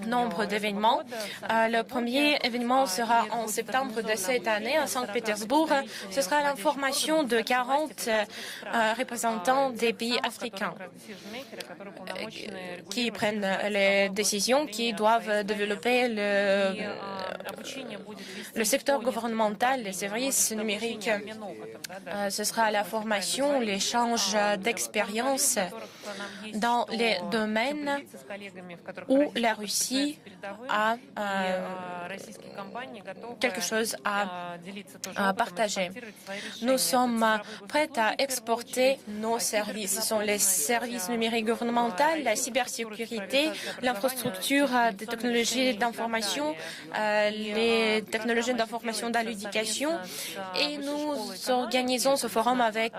nombre d'événements. Le premier événement sera en septembre de cette année à Saint-Pétersbourg. Ce sera l'information de 40 représentants des pays africains qui prennent les décisions, qui doivent développer le secteur gouvernemental, les services numériques. Ce sera la formation, l'échange d'expériences dans les domaines où la Russie a quelque chose à partager. Nous sommes prêts à exporter nos services. Ce sont les services numériques gouvernementaux, la cybersécurité, l'infrastructure des technologies d'information, les technologies d'information dans l'éducation. Et nous organisons ce forum avec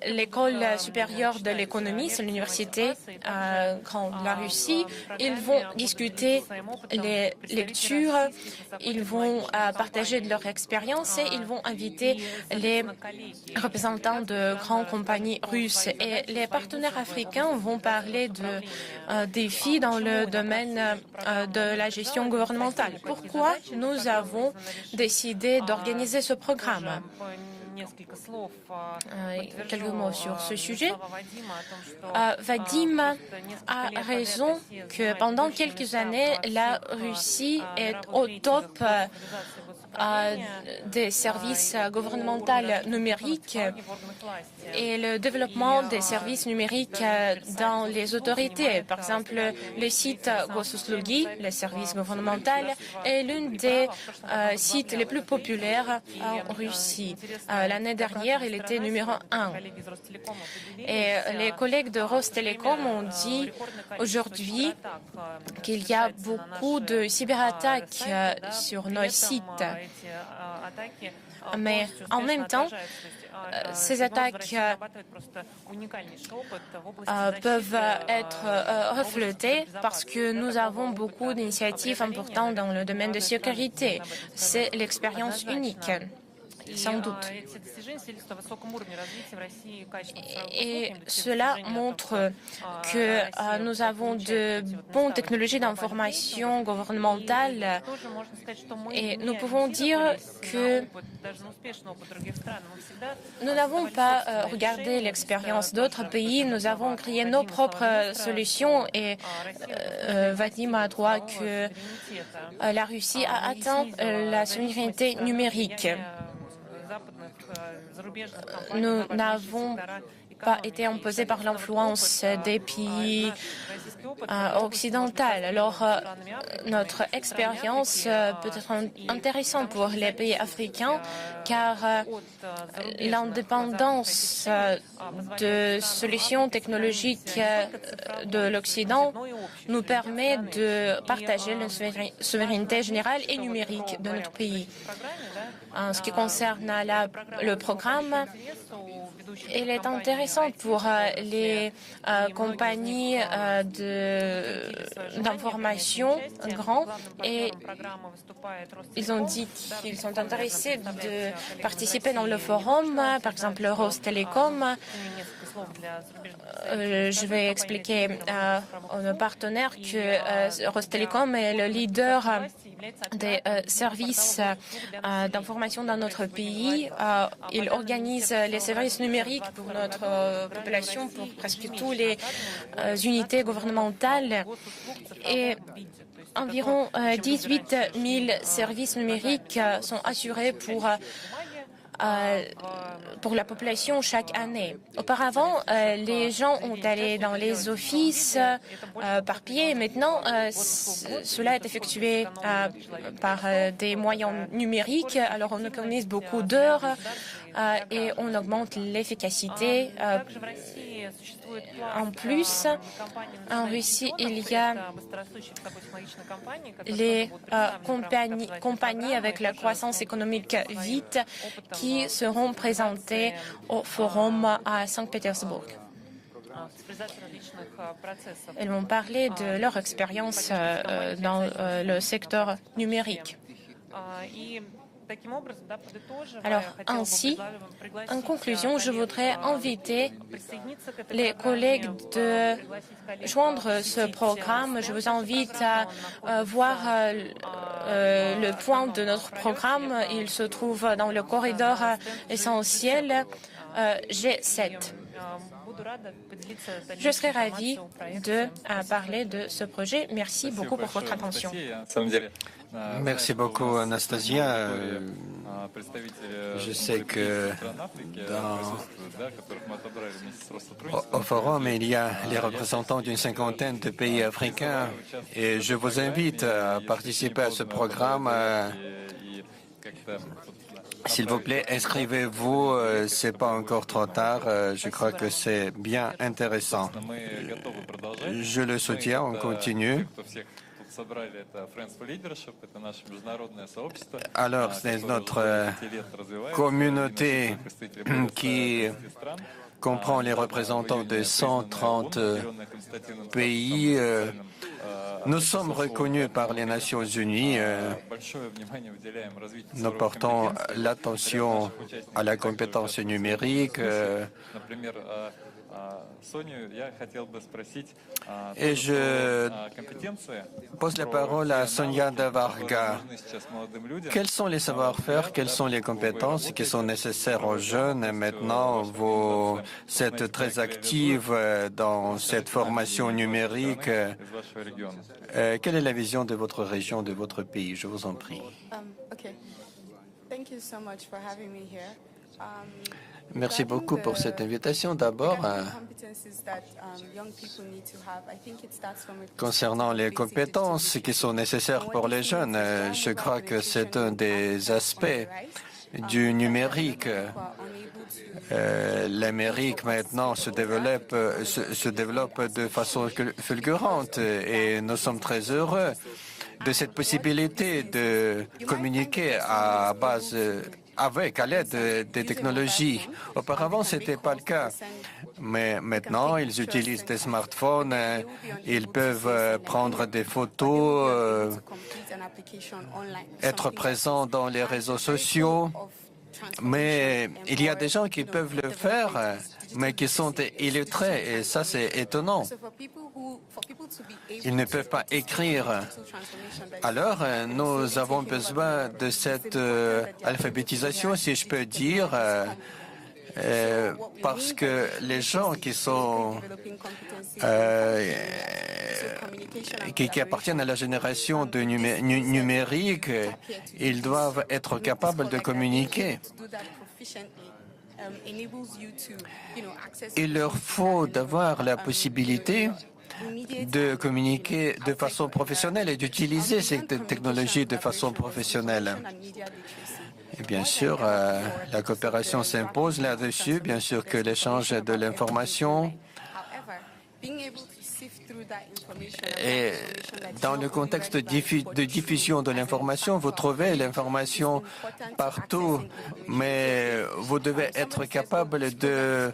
l'École supérieure de l'économie, c'est l'université de la Russie. Ils vont discuter les lectures, ils vont partager de leur expérience et ils vont inviter les représentants de grandes compagnies russes. Et les partenaires africains vont parler de défis dans le domaine de la gestion gouvernementale. Pourquoi nous avons décidé d'organiser ce programme? Quelques mots sur ce sujet. Vadim a raison que pendant quelques années, la Russie est au top des services gouvernementaux numériques et le développement des services numériques dans les autorités. Par exemple, le site Gosuslugi, le service gouvernemental, est l'un des sites les plus populaires en Russie. L'année dernière, il était numéro 1. Et les collègues de Rostelecom ont dit aujourd'hui qu'il y a beaucoup de cyberattaques sur nos sites. Mais en même temps, ces attaques peuvent être reflétées parce que nous avons beaucoup d'initiatives importantes dans le domaine de sécurité. C'est l'expérience unique. Sans doute. Et cela montre que nous avons de bonnes technologies d'information gouvernementale et nous pouvons dire que nous n'avons pas regardé l'expérience d'autres pays, nous avons créé nos propres solutions et Vadim a droit que la Russie a atteint la souveraineté numérique. Nous n'avons pas été imposés par l'influence des pays occidentaux. Alors, notre expérience peut être intéressante pour les pays africains car l'indépendance de solutions technologiques de l'Occident nous permet de partager la souveraineté générale et numérique de notre pays. En ce qui concerne le programme, il est intéressant pour les compagnies d'information grandes et ils ont dit qu'ils sont intéressés de participer dans le forum, par exemple Rostelecom. Je vais expliquer à nos partenaires que Rostelecom est le leader des services d'information dans notre pays. Il organise les services numériques pour notre population, pour presque toutes les unités gouvernementales. Et environ 18 000 services numériques sont assurés pour la population chaque année. Auparavant, les gens ont allé dans les offices par pied. Maintenant, cela est effectué par des moyens numériques. Alors, on économise beaucoup d'heures et on augmente l'efficacité. En plus, en Russie, il y a les compagnies avec la croissance économique vite qui seront présentées au forum à Saint-Pétersbourg. Elles vont parler de leur expérience dans le secteur numérique. Alors, ainsi, en conclusion, je voudrais inviter les collègues de joindre ce programme. Je vous invite à voir le point de notre programme. Il se trouve dans le corridor essentiel G7. Je serai ravie de parler de ce projet. Merci beaucoup pour votre attention. Merci beaucoup, Anastasia. Je sais que au forum, il y a les représentants d'une cinquantaine de pays africains et je vous invite à participer à ce programme. S'il vous plaît, inscrivez-vous, c'est pas encore trop tard, je crois que c'est bien intéressant. Je le soutiens, on continue. Alors, c'est notre communauté qui comprend les représentants de 130 pays. Nous sommes reconnus par les Nations Unies. Nous portons l'attention à la compétence numérique. Et je pose la parole à Sonia Davarga. Quels sont les savoir-faire, quelles sont les compétences qui sont nécessaires aux jeunes? Et maintenant, vous êtes très active dans cette formation numérique. Quelle est la vision de votre région, de votre pays? Je vous en prie. Merci beaucoup pour cette invitation. D'abord, concernant les compétences qui sont nécessaires pour les jeunes, je crois que c'est un des aspects du numérique. L'Amérique maintenant se développe de façon fulgurante et nous sommes très heureux de cette possibilité de communiquer à l'aide des technologies. Auparavant, ce n'était pas le cas. Mais maintenant, ils utilisent des smartphones, ils peuvent prendre des photos, être présents dans les réseaux sociaux. Mais il y a des gens qui peuvent le faire, mais qui sont illettrés, et ça, c'est étonnant. Ils ne peuvent pas écrire. Alors, nous avons besoin de cette alphabétisation, si je peux dire, parce que les gens qui sont qui appartiennent à la génération de numérique, ils doivent être capables de communiquer. Il leur faut d'avoir la possibilité de communiquer de façon professionnelle et d'utiliser ces technologies de façon professionnelle. Et bien sûr, la coopération s'impose là-dessus. Bien sûr que l'échange de l'information. Et dans le contexte de diffusion de l'information, vous trouvez l'information partout, mais vous devez être capable de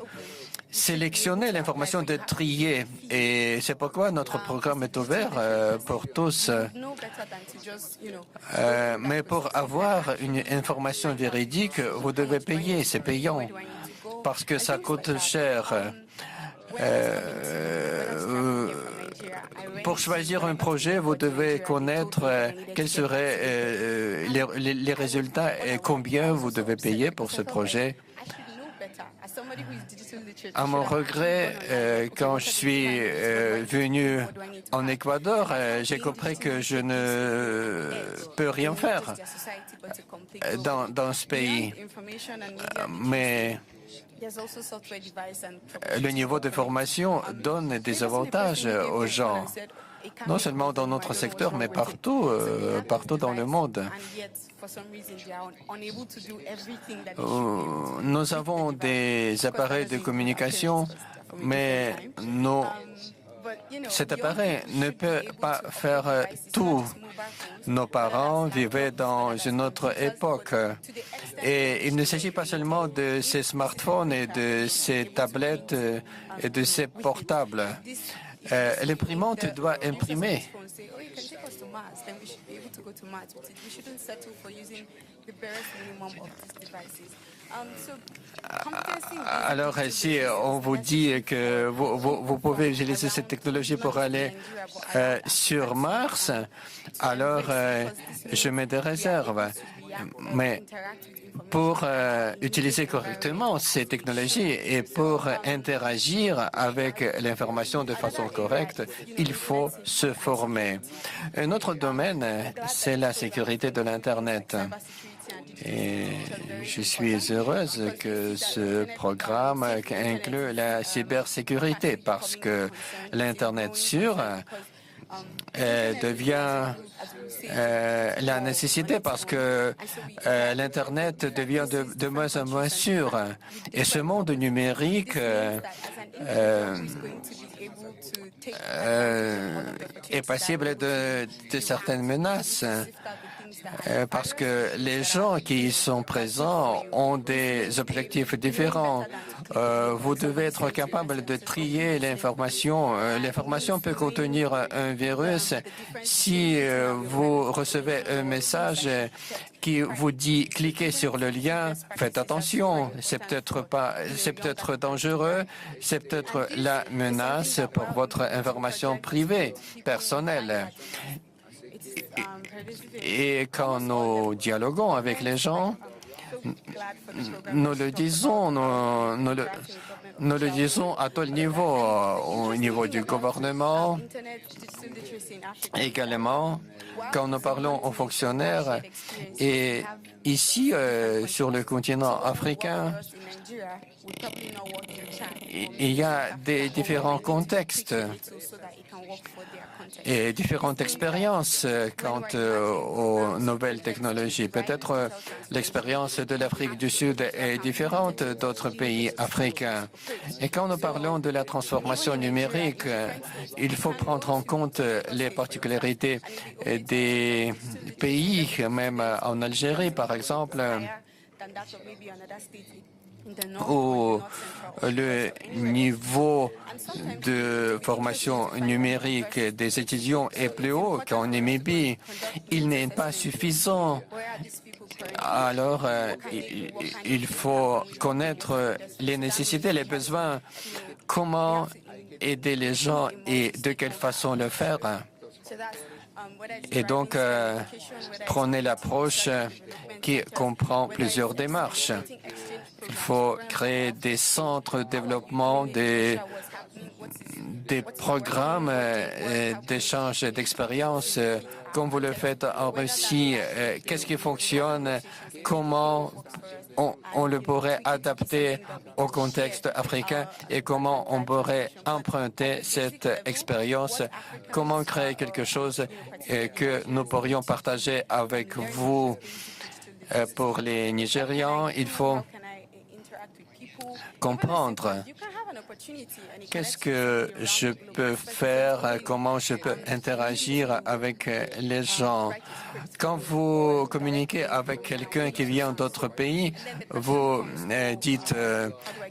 sélectionner l'information, de trier. Et c'est pourquoi notre programme est ouvert pour tous. Mais pour avoir une information véridique, vous devez payer, c'est payant, parce que ça coûte cher. Pour choisir un projet, vous devez connaître quels seraient les résultats et combien vous devez payer pour ce projet. À mon regret, quand je suis venu en Équateur, j'ai compris que je ne peux rien faire dans ce pays. Mais le niveau de formation donne des avantages aux gens, non seulement dans notre secteur, mais partout dans le monde. Nous avons des appareils de communication, mais cet appareil ne peut pas faire tout. Nos parents vivaient dans une autre époque et il ne s'agit pas seulement de ces smartphones et de ces tablettes et de ces portables. L'imprimante doit imprimer. Alors, si on vous dit que vous pouvez utiliser cette technologie pour aller sur Mars, alors je mets des réserves. Mais pour utiliser correctement ces technologies et pour interagir avec l'information de façon correcte, il faut se former. Un autre domaine, c'est la sécurité de l'Internet. Et je suis heureuse que ce programme inclut la cybersécurité parce que l'Internet sûr devient la nécessité parce que l'Internet devient de moins en moins sûr. Et ce monde numérique est passible de certaines menaces. Parce que les gens qui y sont présents ont des objectifs différents. Vous devez être capable de trier l'information. L'information peut contenir un virus. Si vous recevez un message qui vous dit cliquez sur le lien, faites attention. C'est peut-être dangereux. C'est peut-être la menace pour votre information privée, personnelle. Et quand nous dialoguons avec les gens, nous le disons, nous le disons à tout niveau, au niveau du gouvernement, également quand nous parlons aux fonctionnaires. Et ici, sur le continent africain, il y a des différents contextes et différentes expériences quant aux nouvelles technologies. Peut-être l'expérience de l'Afrique du Sud est différente d'autres pays africains. Et quand nous parlons de la transformation numérique, il faut prendre en compte les particularités des pays, même en Algérie, par exemple, où le niveau de formation numérique des étudiants est plus haut qu'en Namibie. Il n'est pas suffisant. Alors, il faut connaître les nécessités, les besoins, comment aider les gens et de quelle façon le faire. Et donc, prenez l'approche qui comprend plusieurs démarches. Il faut créer des centres de développement, des programmes d'échange d'expériences, comme vous le faites en Russie. Qu'est-ce qui fonctionne? Comment on le pourrait adapter au contexte africain et comment on pourrait emprunter cette expérience? Comment créer quelque chose que nous pourrions partager avec vous? Pour les Nigérians, il faut comprendre qu'est-ce que je peux faire, comment je peux interagir avec les gens. Quand vous communiquez avec quelqu'un qui vient d'autres pays, vous dites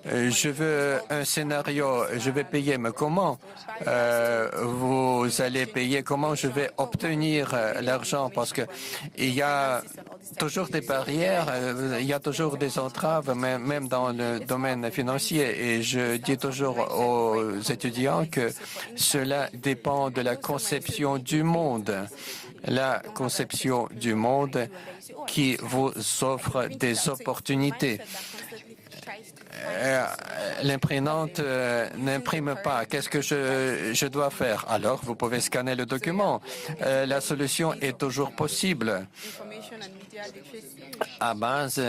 je veux un scénario, je vais payer, mais comment vous allez payer, comment je vais obtenir l'argent, parce que il y a toujours des barrières, il y a toujours des entraves, même dans le domaine financier. Et je dis toujours aux étudiants que cela dépend de la conception du monde. La conception du monde qui vous offre des opportunités. L'imprimante n'imprime pas. Qu'est-ce que je dois faire? Alors, vous pouvez scanner le document. La solution est toujours possible à base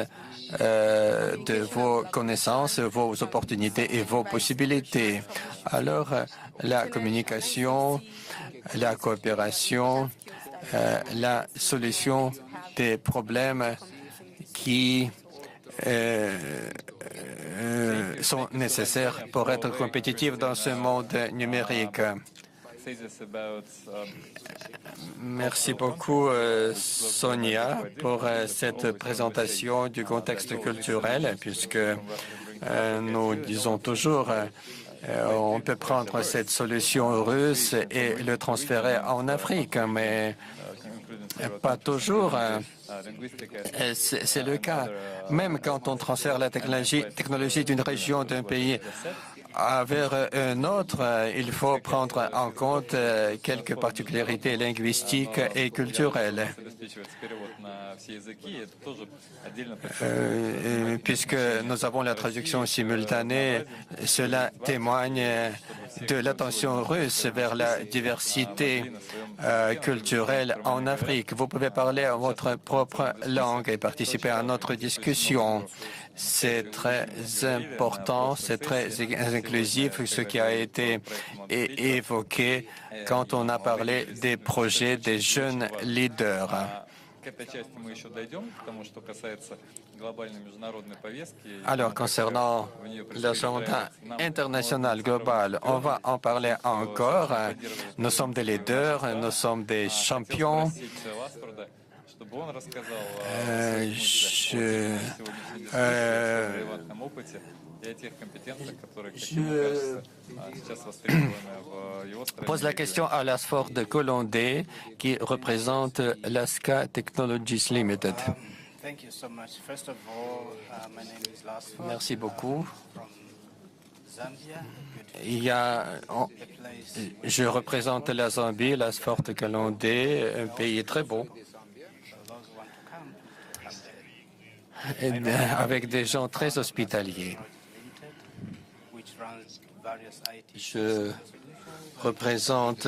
de vos connaissances, vos opportunités et vos possibilités. Alors, la communication, la coopération, la solution des problèmes qui sont nécessaires pour être compétitifs dans ce monde numérique. Merci beaucoup, Sonia, pour cette présentation du contexte culturel, puisque nous disons toujours On peut prendre cette solution russe et le transférer en Afrique, mais pas toujours. C'est le cas. Même quand on transfère la technologie d'une région, d'un pays vers un autre, il faut prendre en compte quelques particularités linguistiques et culturelles. Puisque nous avons la traduction simultanée, cela témoigne de l'attention russe vers la diversité culturelle en Afrique. Vous pouvez parler votre propre langue et participer à notre discussion. C'est très important, c'est très inclusif ce qui a été évoqué quand on a parlé des projets des jeunes leaders. Alors, concernant l'agenda international global, on va en parler encore. Nous sommes des leaders, nous sommes des champions. Pose la question à Lasford de Colondé, qui représente l'ASCA Technologies Limited. Merci beaucoup. Je représente la Zambie, Lasford de Colondé, un pays très beau, avec des gens très hospitaliers. Je représente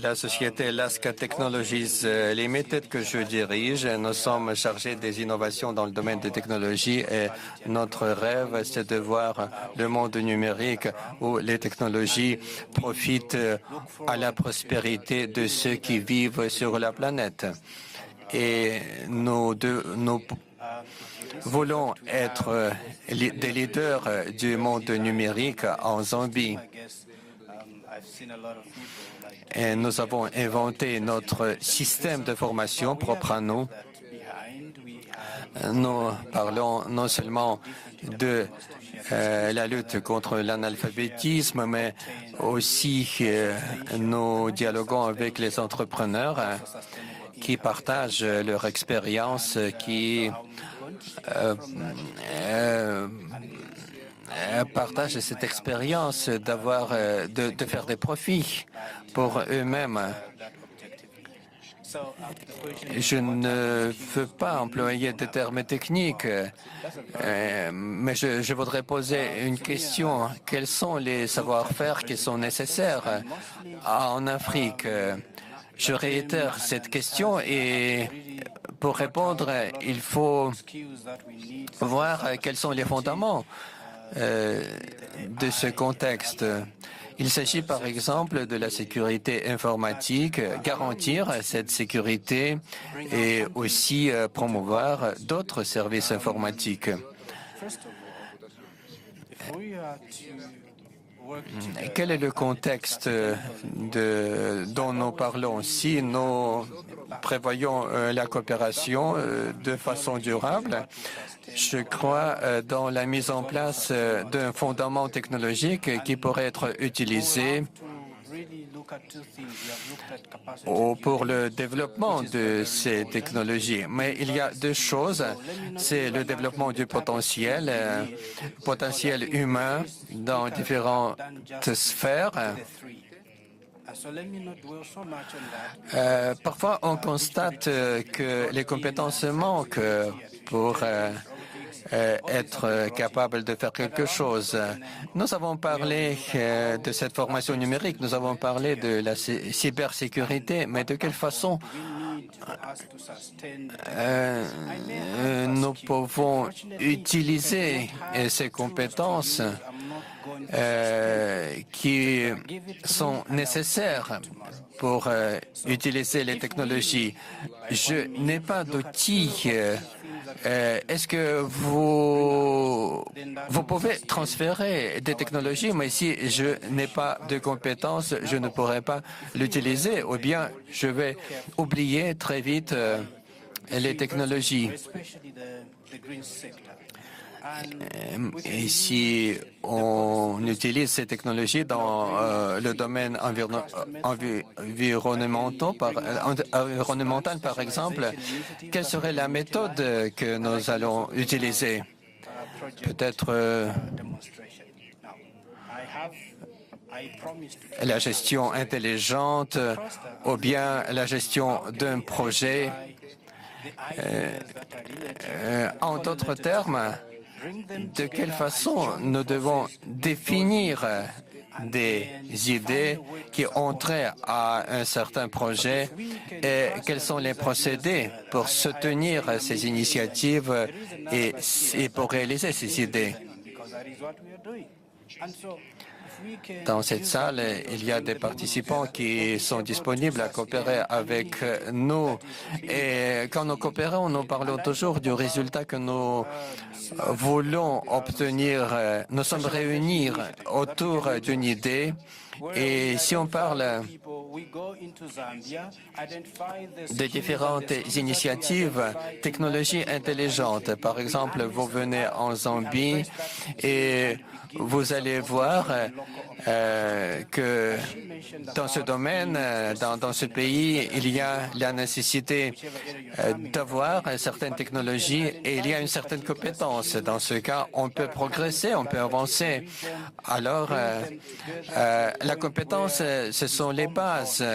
la société Lasca Technologies Limited que je dirige. Nous sommes chargés des innovations dans le domaine des technologies et notre rêve, c'est de voir le monde numérique où les technologies profitent à la prospérité de ceux qui vivent sur la planète. Et nous voulons être des leaders du monde numérique en Zambie. Et nous avons inventé notre système de formation propre à nous. Nous parlons non seulement de la lutte contre l'analphabétisme, mais aussi nous dialoguons avec les entrepreneurs qui partagent leur expérience, qui partagent cette expérience de faire des profits pour eux-mêmes. Je ne veux pas employer des termes techniques, mais je voudrais poser une question. Quels sont les savoir-faire qui sont nécessaires en Afrique? Je réitère cette question et pour répondre, il faut voir quels sont les fondements de ce contexte. Il s'agit par exemple de la sécurité informatique, garantir cette sécurité et aussi promouvoir d'autres services informatiques. Quel est le contexte dont nous parlons? Si nous prévoyons la coopération de façon durable, je crois dans la mise en place d'un fondement technologique qui pourrait être utilisé pour le développement de ces technologies. Mais il y a deux choses. C'est le développement du potentiel humain dans différentes sphères. Parfois, on constate que les compétences manquent pour être capable de faire quelque chose. Nous avons parlé de cette formation numérique, nous avons parlé de la cybersécurité, mais de quelle façon nous pouvons utiliser ces compétences qui sont nécessaires pour utiliser les technologies. Je n'ai pas d'outils. Est-ce que vous pouvez transférer des technologies, mais si je n'ai pas de compétences, je ne pourrai pas l'utiliser, ou bien je vais oublier très vite les technologies. Et si on utilise ces technologies dans le domaine environnemental, par exemple, quelle serait la méthode que nous allons utiliser? Peut-être la gestion intelligente ou bien la gestion d'un projet. En d'autres termes, de quelle façon nous devons définir des idées qui ont trait à un certain projet et quels sont les procédés pour soutenir ces initiatives et pour réaliser ces idées. Dans cette salle, il y a des participants qui sont disponibles à coopérer avec nous. Et quand nous coopérons, nous parlons toujours du résultat que nous voulons obtenir. Nous sommes réunis autour d'une idée. Et si on parle de différentes initiatives, technologies intelligentes, par exemple, vous venez en Zambie et vous allez voir que dans ce domaine, dans ce pays, il y a la nécessité d'avoir certaines technologies et il y a une certaine compétence. Dans ce cas, on peut progresser, on peut avancer. Alors, la compétence, ce sont les bases.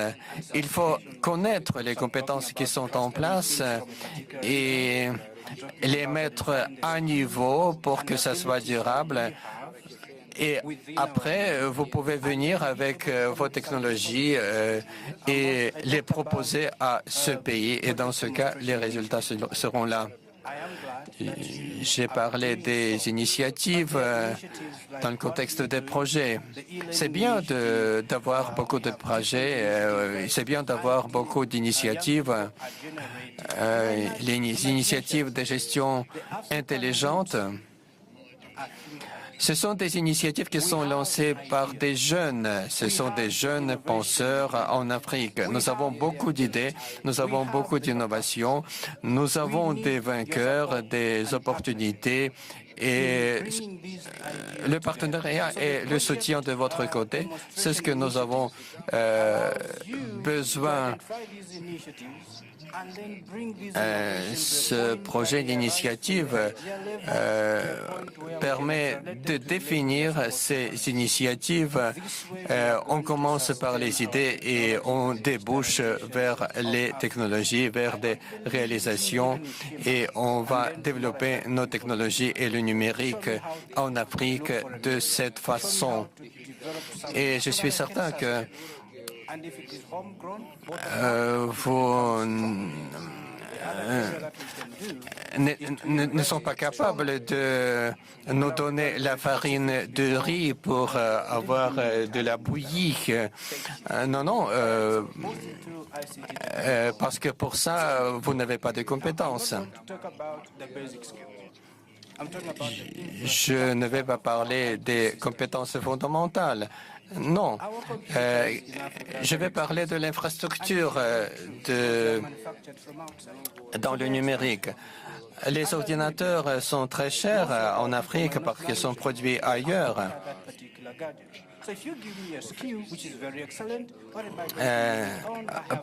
Il faut connaître les compétences qui sont en place et les mettre à niveau pour que ça soit durable. Et après, vous pouvez venir avec vos technologies et les proposer à ce pays. Et dans ce cas, les résultats seront là. J'ai parlé des initiatives dans le contexte des projets. C'est bien d'avoir beaucoup de projets, c'est bien d'avoir beaucoup d'initiatives. Les initiatives de gestion intelligente, ce sont des initiatives qui sont lancées par des jeunes. Ce sont des jeunes penseurs en Afrique. Nous avons beaucoup d'idées, nous avons beaucoup d'innovations, nous avons des vainqueurs, des opportunités et le partenariat et le soutien de votre côté, c'est ce que nous avons besoin. Ce projet d'initiative permet de définir ces initiatives. On commence par les idées et on débouche vers les technologies, vers des réalisations et on va développer nos technologies et le numérique en Afrique de cette façon. Et je suis certain que vous ne sont pas capables de nous donner la farine de riz pour avoir de la bouillie. Non, parce que pour ça, vous n'avez pas de compétences. Je ne vais pas parler des compétences fondamentales. Non, je vais parler de l'infrastructure dans le numérique. Les ordinateurs sont très chers en Afrique parce qu'ils sont produits ailleurs.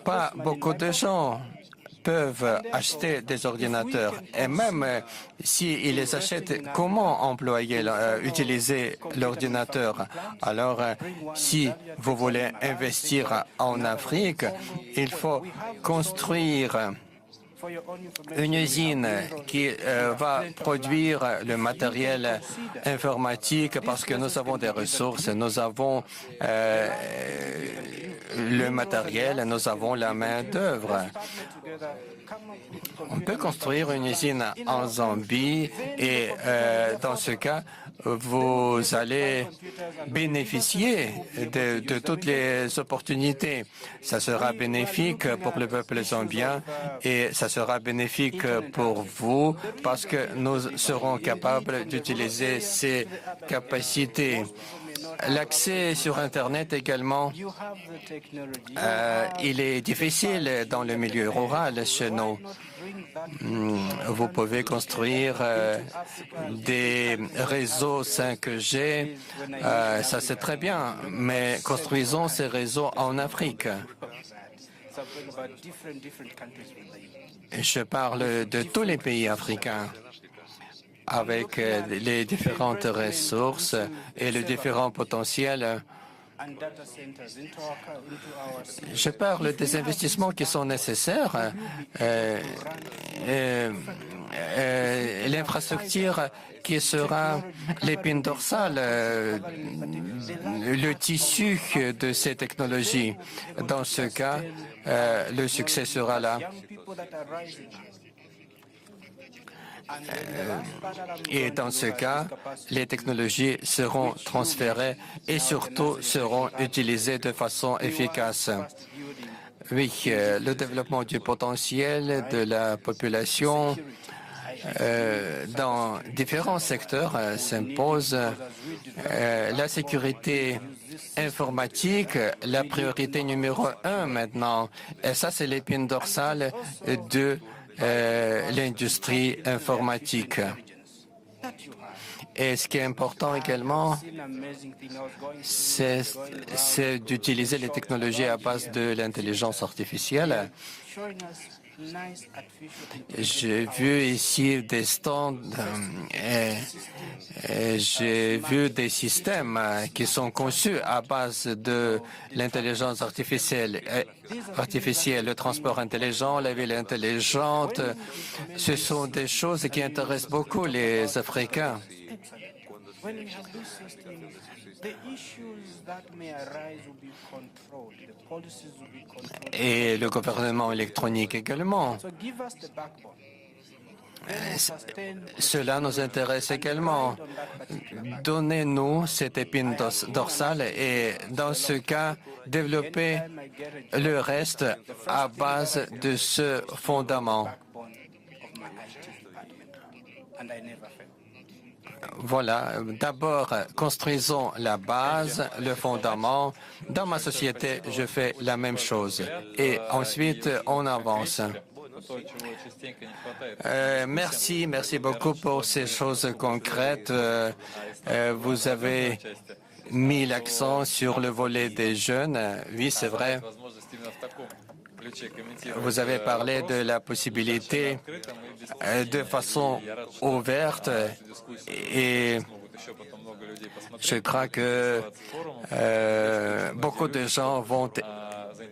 Pas beaucoup de gens peuvent acheter des ordinateurs. Et même s'ils les achètent, comment utiliser l'ordinateur? Alors, si vous voulez investir en Afrique, il faut construire une usine qui va produire le matériel informatique parce que nous avons des ressources, nous avons le matériel, nous avons la main-d'œuvre. On peut construire une usine en Zambie et dans ce cas, vous allez bénéficier de toutes les opportunités. Ça sera bénéfique pour le peuple zambien et ça sera bénéfique pour vous parce que nous serons capables d'utiliser ces capacités. L'accès sur Internet également, il est difficile dans le milieu rural chez nous. Vous pouvez construire des réseaux 5G, ça c'est très bien, mais construisons ces réseaux en Afrique. Je parle de tous les pays africains, avec les différentes ressources et les différents potentiels. Je parle des investissements qui sont nécessaires. L'infrastructure qui sera l'épine dorsale, le tissu de ces technologies. Dans ce cas, le succès sera là. Et dans ce cas, les technologies seront transférées et surtout seront utilisées de façon efficace. Oui, le développement du potentiel de la population dans différents secteurs s'impose. La sécurité informatique, la priorité numéro 1 maintenant. Et ça, c'est l'épine dorsale de l'industrie informatique. Et ce qui est important également, c'est d'utiliser les technologies à base de l'intelligence artificielle. J'ai vu ici des stands et j'ai vu des systèmes qui sont conçus à base de l'intelligence artificielle. Le transport intelligent, la ville intelligente, ce sont des choses qui intéressent beaucoup les Africains. Et le gouvernement électronique également. Cela nous intéresse également. Donnez-nous cette épine dorsale et, dans ce cas, développer le reste à base de ce fondament. Voilà, d'abord, construisons la base, le fondament. Dans ma société, je fais la même chose. Et ensuite, on avance. Merci beaucoup pour ces choses concrètes. Vous avez mis l'accent sur le volet des jeunes. Oui, c'est vrai. Vous avez parlé de la possibilité de façon ouverte et je crois que beaucoup de gens vont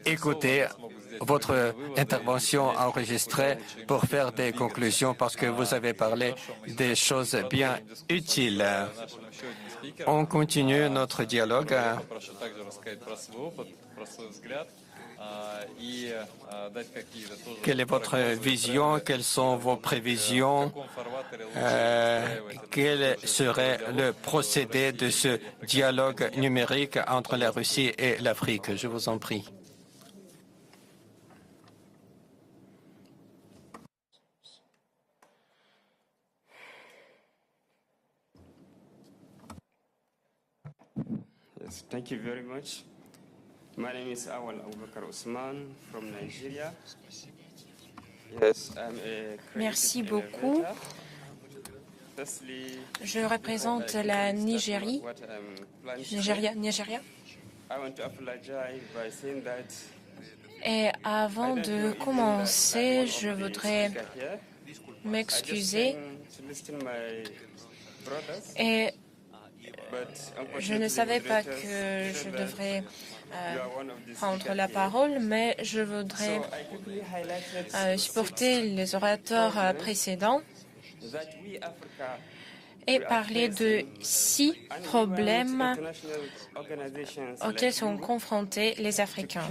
écouter votre intervention enregistrée pour faire des conclusions parce que vous avez parlé des choses bien utiles. On continue notre dialogue. Quelle est votre vision? Quelles sont vos prévisions? Quel serait le procédé de ce dialogue numérique entre la Russie et l'Afrique? Je vous en prie. Yes, thank you very much. My name is Awal Abubakar Usman from Nigeria. Yes, I'm a Merci beaucoup. Je représente la Nigeria. Et avant de commencer, je voudrais m'excuser. Et je ne savais pas que je devrais prendre la parole, mais je voudrais supporter les orateurs précédents et parler de 6 problèmes auxquels sont confrontés les Africains.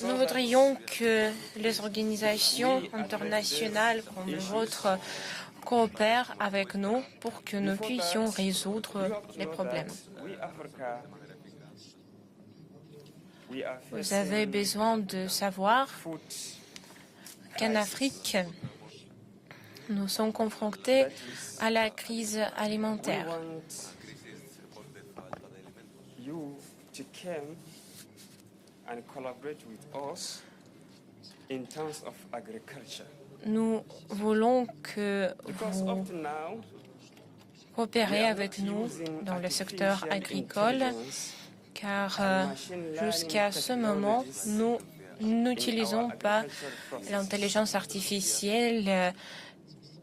Nous voudrions que les organisations internationales comme la vôtre coopèrent avec nous pour que nous puissions résoudre les problèmes. Vous avez besoin de savoir qu'en Afrique, nous sommes confrontés à la crise alimentaire. in terms of agriculture. Nous voulons que Because vous up to now, coopérez avec nous dans le secteur agricole, car jusqu'à ce moment, nous n'utilisons pas l'intelligence artificielle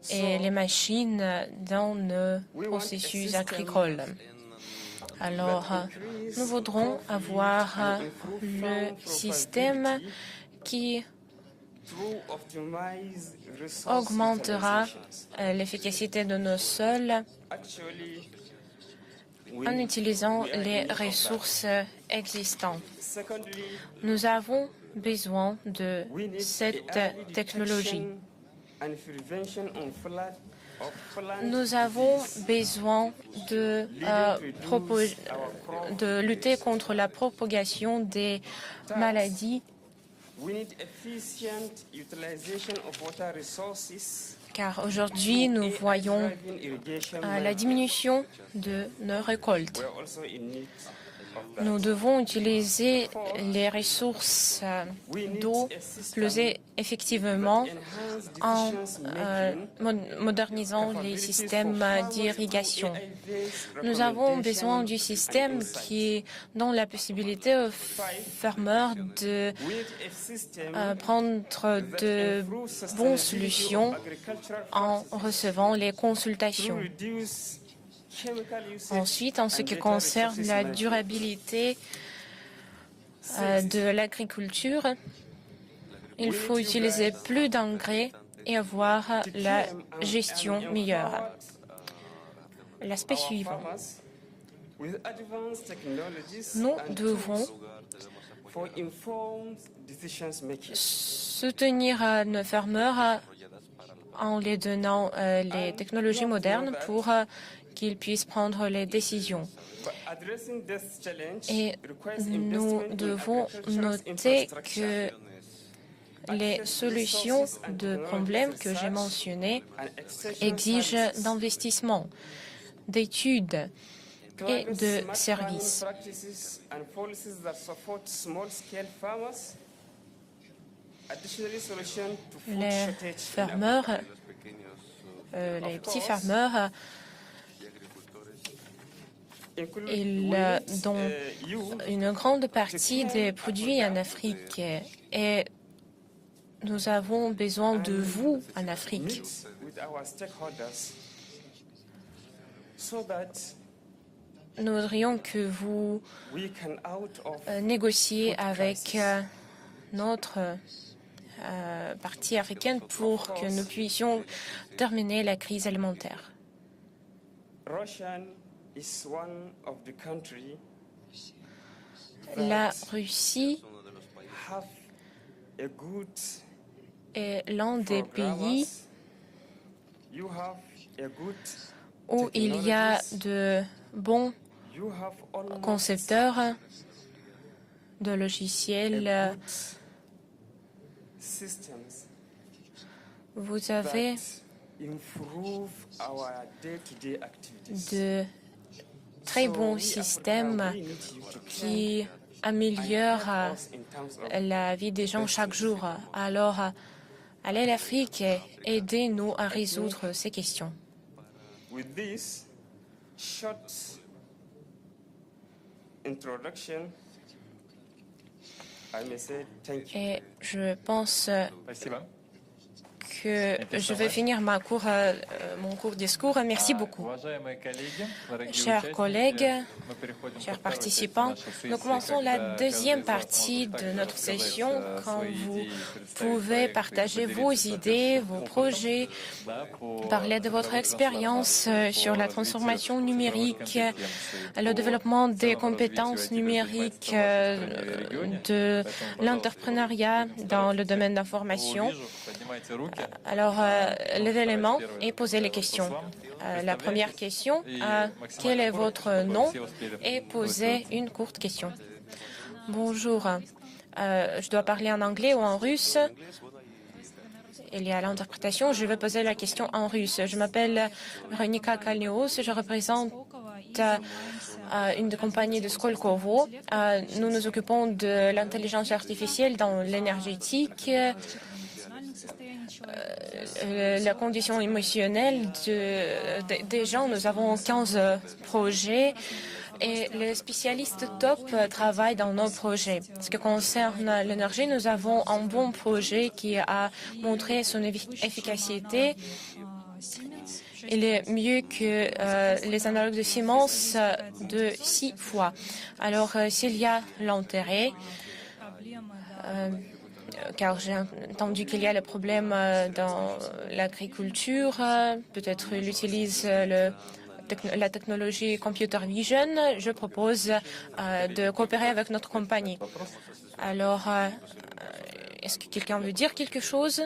et les machines dans nos processus agricoles. Alors, nous voudrons avoir le système qui augmentera l'efficacité de nos sols en utilisant les ressources existantes. Nous avons besoin de cette technologie. Nous avons besoin de lutter contre la propagation des maladies, car aujourd'hui nous voyons la diminution de nos récoltes. Nous devons utiliser les ressources d'eau plus effectivement en modernisant les systèmes d'irrigation. Nous avons besoin du système qui donne la possibilité aux fermeurs de prendre de bonnes solutions en recevant les consultations. Ensuite, en ce qui concerne la durabilité de l'agriculture, il faut utiliser plus d'engrais et avoir la gestion meilleure. L'aspect suivant. Nous devons soutenir nos fermeurs en les donnant les technologies modernes pour qu'ils puissent prendre les décisions. Et nous devons noter que les solutions de problèmes que j'ai mentionnés exigent d'investissement, d'études et de services. Les fermeurs, les petits fermeurs, ils donnent une grande partie des produits en Afrique et nous avons besoin de vous en Afrique. Nous voudrions que vous négociez avec notre partie africaine pour que nous puissions terminer la crise alimentaire. La Russie est l'un des pays où il y a de bons concepteurs de logiciels. Vous avez de très bons systèmes qui améliorent la vie des gens chaque jour. Alors, allez l'Afrique et aidez-nous à résoudre ces questions. Et je pense que je vais finir mon court discours. Merci beaucoup. Chers collègues, chers participants, nous commençons la deuxième partie de notre session quand vous pouvez partager vos idées, vos projets, parler de votre expérience sur la transformation numérique, le développement des compétences numériques, de l'entrepreneuriat dans le domaine d'information. Alors, levez les mains et posez les questions. La première question, quel est votre nom? Et posez une courte question. Bonjour, je dois parler en anglais ou en russe? Il y a l'interprétation. Je vais poser la question en russe. Je m'appelle Veronika Kalnios. Je représente une compagnie de Skolkovo. Nous nous occupons de l'intelligence artificielle dans l'énergétique, la condition émotionnelle des gens. Nous avons 15 projets et les spécialistes top travaillent dans nos projets. Ce qui concerne l'énergie, nous avons un bon projet qui a montré son efficacité. Il est mieux que les analogues de Siemens de 6 fois. Alors, s'il y a l'intérêt, car j'ai entendu qu'il y a le problème dans l'agriculture, peut-être il utilise la technologie Computer Vision, je propose de coopérer avec notre compagnie. Alors, est-ce que quelqu'un veut dire quelque chose?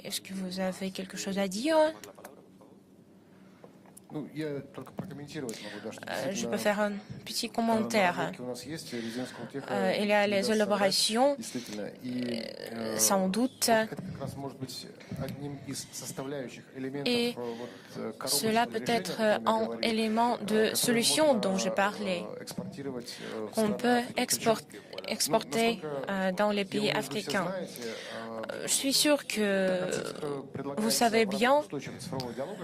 Est-ce que vous avez quelque chose à dire? Je peux faire un petit commentaire. Il y a les élaborations, sans doute, et cela peut être un élément de solution dont j'ai parlé, qu'on peut exporter dans les pays africains. Je suis sûr que vous savez bien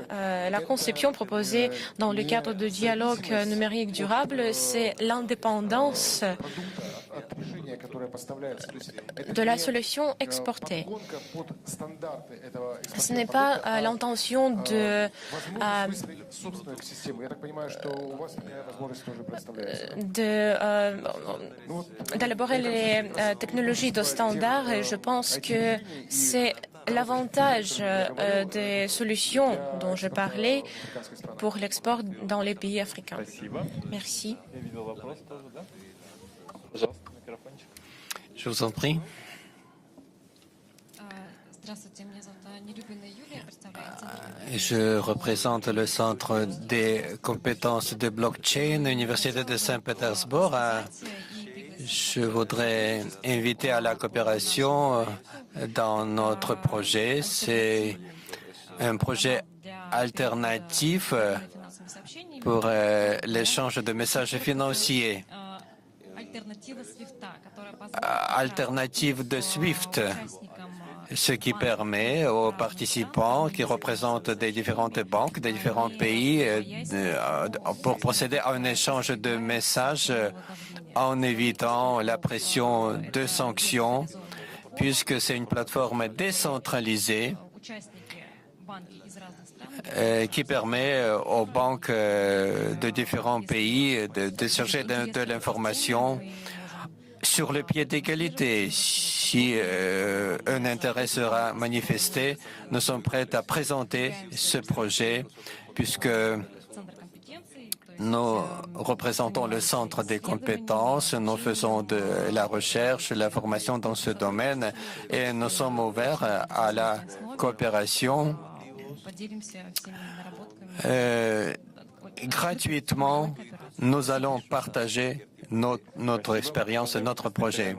la conception proposée dans le cadre du dialogue numérique durable, c'est l'indépendance de la solution exportée. Ce n'est pas l'intention d'élaborer les technologies de standard. Et je pense que c'est l'avantage des solutions dont je parlais pour l'export dans les pays africains. Merci. Je vous en prie. Je représente le Centre des compétences de blockchain à l'Université de Saint-Pétersbourg. Je voudrais inviter à la coopération dans notre projet. C'est un projet alternatif pour l'échange de messages financiers. Alternative de SWIFT, ce qui permet aux participants qui représentent des différentes banques, des différents pays, pour procéder à un échange de messages en évitant la pression de sanctions, puisque c'est une plateforme décentralisée qui permet aux banques de différents pays d'échanger de l'information sur le pied d'égalité. Si un intérêt sera manifesté, nous sommes prêts à présenter ce projet puisque nous représentons le centre des compétences, nous faisons de la recherche, la formation dans ce domaine et nous sommes ouverts à la coopération gratuitement. Nous allons partager notre expérience et notre projet.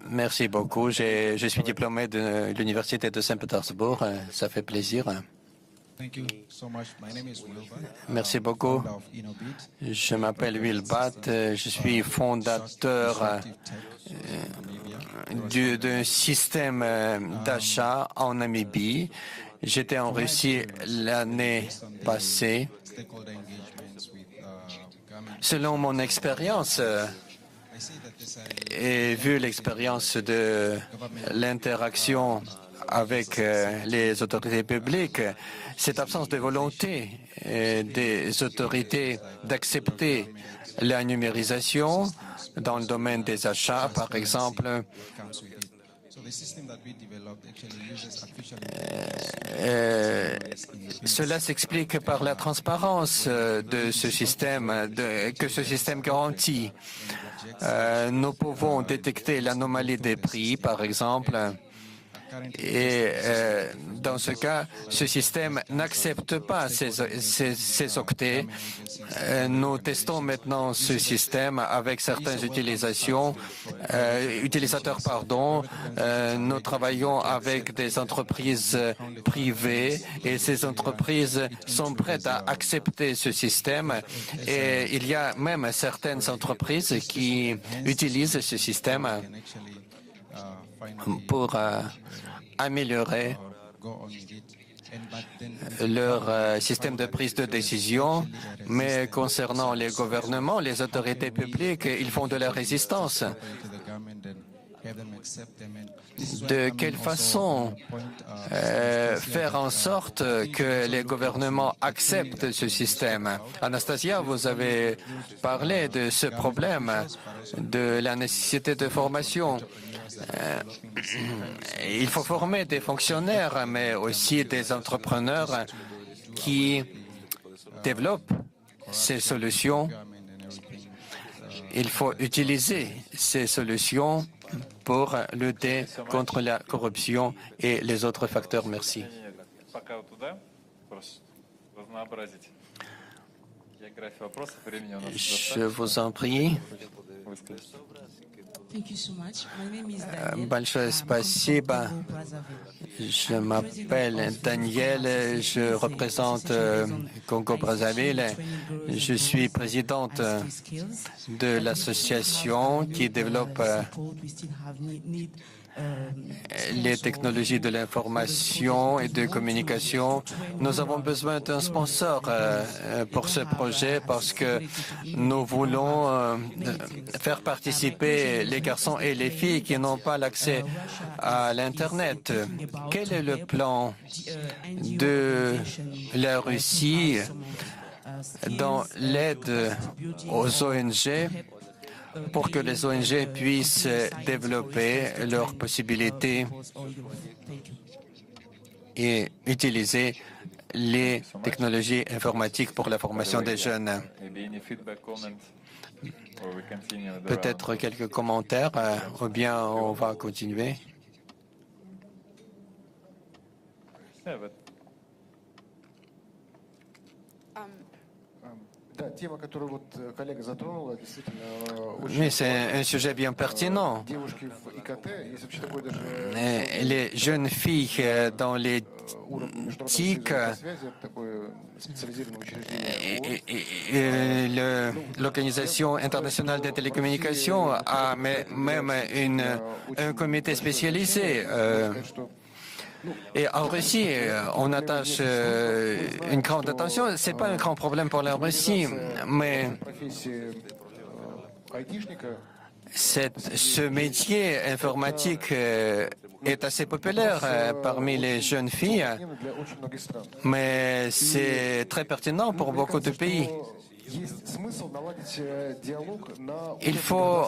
Merci beaucoup. Je suis diplômé de l'Université de Saint-Pétersbourg. Ça fait plaisir. Merci beaucoup. Je m'appelle Will Batt. Je suis fondateur d'un système d'achat en Namibie. J'étais en Russie l'année passée. Selon mon expérience et vu l'expérience de l'interaction avec les autorités publiques, cette absence de volonté des autorités d'accepter la numérisation dans le domaine des achats, par exemple, cela s'explique par la transparence de ce système, que ce système garantit. Nous pouvons détecter l'anomalie des prix, par exemple, Et dans ce cas, ce système n'accepte pas ces octets. Nous testons maintenant ce système avec certains utilisateurs. Nous travaillons avec des entreprises privées et ces entreprises sont prêtes à accepter ce système. Et il y a même certaines entreprises qui utilisent ce système pour améliorer leur système de prise de décision, mais concernant les gouvernements, les autorités publiques, ils font de la résistance. De quelle façon faire en sorte que les gouvernements acceptent ce système? Anastasia, vous avez parlé de ce problème, de la nécessité de formation. Il faut former des fonctionnaires, mais aussi des entrepreneurs qui développent ces solutions. Il faut utiliser ces solutions pour lutter contre la corruption et les autres facteurs. Merci. Je vous en prie. Большое спасибо. Je m'appelle Daniel, je représente Congo-Brazzaville. Je suis présidente de l'association qui développe les technologies de l'information et de communication. Nous avons besoin d'un sponsor pour ce projet parce que nous voulons faire participer les garçons et les filles qui n'ont pas l'accès à l'Internet. Quel est le plan de la Russie dans l'aide aux ONG pour que les ONG puissent développer leurs possibilités et utiliser les technologies informatiques pour la formation des jeunes? Peut-être quelques commentaires ou bien on va continuer. Oui, c'est un sujet bien pertinent. Les jeunes filles dans les TIC, l'Organisation internationale des télécommunications a même un comité spécialisé. Et en Russie, on attache une grande attention. Ce n'est pas un grand problème pour la Russie, mais ce métier informatique est assez populaire parmi les jeunes filles, mais c'est très pertinent pour beaucoup de pays. Il faut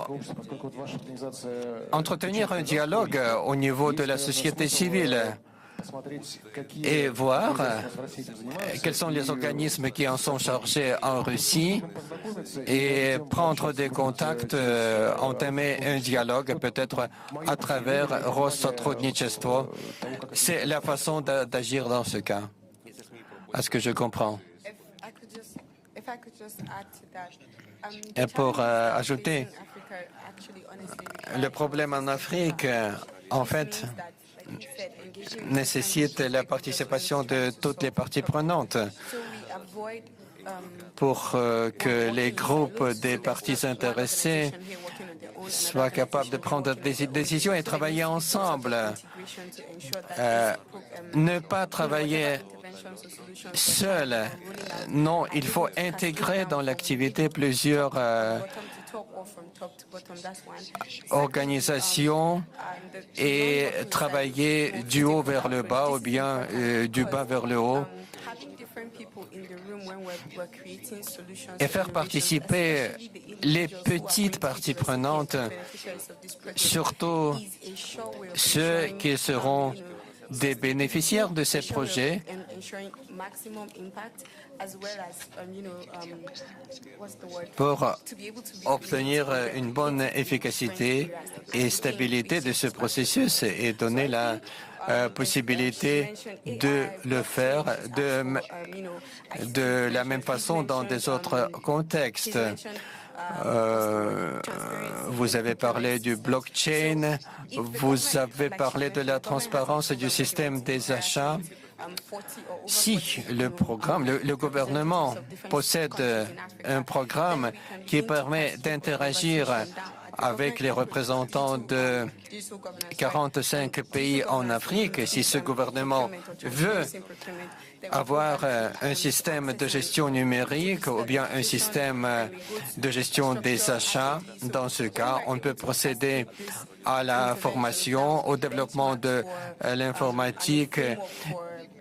entretenir un dialogue au niveau de la société civile et voir quels sont les organismes qui en sont chargés en Russie et prendre des contacts, entamer un dialogue peut-être à travers Rossotrudnichestvo. C'est la façon d'agir dans ce cas. Est-ce que je comprends? Et pour ajouter, le problème en Afrique, en fait, nécessite la participation de toutes les parties prenantes pour que les groupes des parties intéressées soient capables de prendre des décisions et travailler ensemble. Ne pas travailler seul. Non, il faut intégrer dans l'activité plusieurs organisations et travailler du haut vers le bas ou bien du bas vers le haut et faire participer les petites parties prenantes, surtout ceux qui seront des bénéficiaires de ces projets pour obtenir une bonne efficacité et stabilité de ce processus et donner la possibilité de le faire de la même façon dans des autres contextes. Vous avez parlé du blockchain, vous avez parlé de la transparence du système des achats. Si le gouvernement possède un programme qui permet d'interagir avec les représentants de 45 pays en Afrique, si ce gouvernement veut avoir un système de gestion numérique ou bien un système de gestion des achats, dans ce cas, on peut procéder à la formation, au développement de l'informatique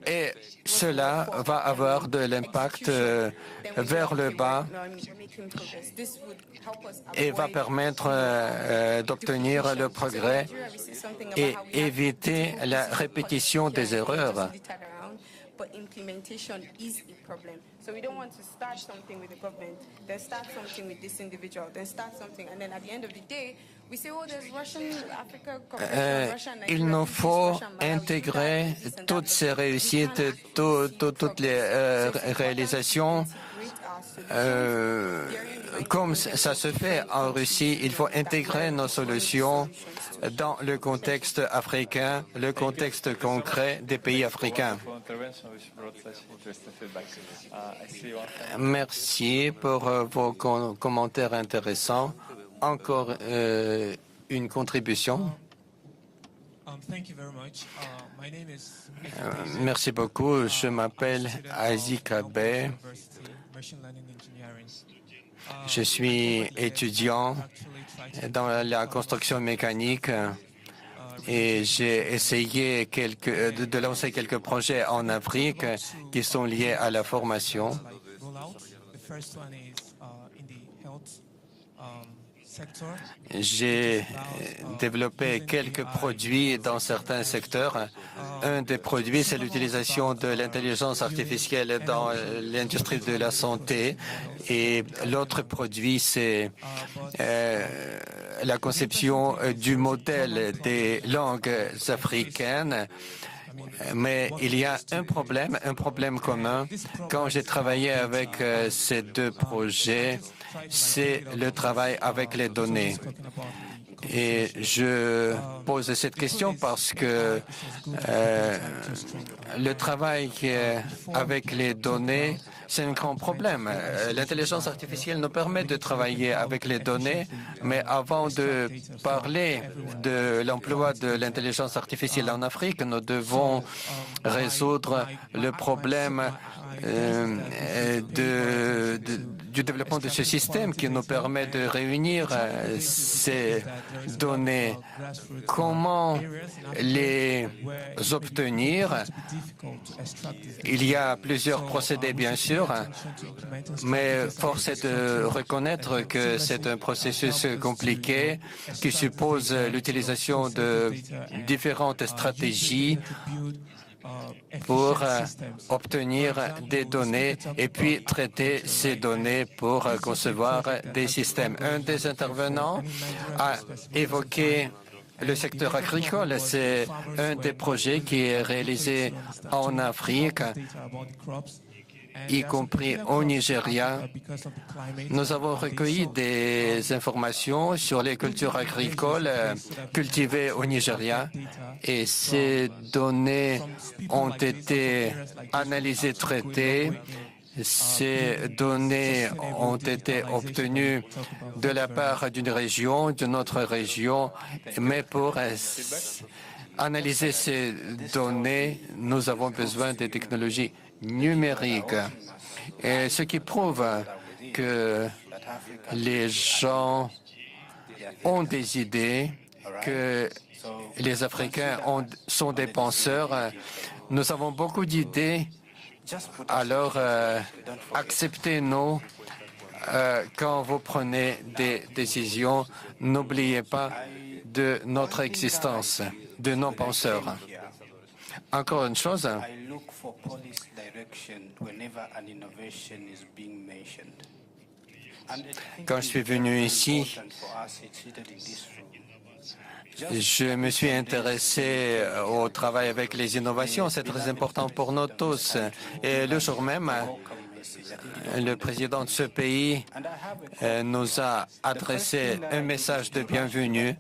et cela va avoir de l'impact vers le bas et va permettre d'obtenir le progrès et éviter la répétition des erreurs. But implementation is a problem. So we don't want to start something with the government, then start something with this individual, then start something, and then at the end of the day, we say, oh, there's Russian Africa cooperation, Russian Nigeria. Il nous faut intégrer toutes ces réussites, toutes les réalisations. Comme ça se fait en Russie, il faut intégrer nos solutions dans le contexte africain, le contexte concret des pays africains. Merci pour vos commentaires intéressants. Encore une contribution. Merci beaucoup. Je m'appelle Isaac Abe. Je suis étudiant dans la construction mécanique et j'ai essayé de lancer quelques projets en Afrique qui sont liés à la formation. J'ai développé quelques produits dans certains secteurs. Un des produits, c'est l'utilisation de l'intelligence artificielle dans l'industrie de la santé. Et l'autre produit, c'est la conception du modèle des langues africaines. Mais il y a un problème commun. Quand j'ai travaillé avec ces deux projets, c'est le travail avec les données. Et je pose cette question parce que le travail avec les données, c'est un grand problème. L'intelligence artificielle nous permet de travailler avec les données, mais avant de parler de l'emploi de l'intelligence artificielle en Afrique, nous devons résoudre le problème du développement de ce système qui nous permet de réunir ces données. Comment les obtenir? Il y a plusieurs procédés, bien sûr, mais force est de reconnaître que c'est un processus compliqué qui suppose l'utilisation de différentes stratégies pour obtenir des données et puis traiter ces données pour concevoir des systèmes. Un des intervenants a évoqué le secteur agricole. C'est un des projets qui est réalisé en Afrique, y compris au Nigeria. Nous avons recueilli des informations sur les cultures agricoles cultivées au Nigeria et ces données ont été analysées, traitées. Ces données ont été obtenues de la part d'une autre région, mais pour analyser ces données, nous avons besoin des technologies numériques. Et ce qui prouve que les gens ont des idées, que les Africains sont des penseurs. Nous avons beaucoup d'idées. Alors, acceptez-nous quand vous prenez des décisions. N'oubliez pas de notre existence, de nos penseurs. Encore une chose, quand je suis venu ici, Je me suis intéressé au travail avec les innovations. C'est très important pour nous tous. Et le jour même, le président de ce pays nous a adressé un message de bienvenue.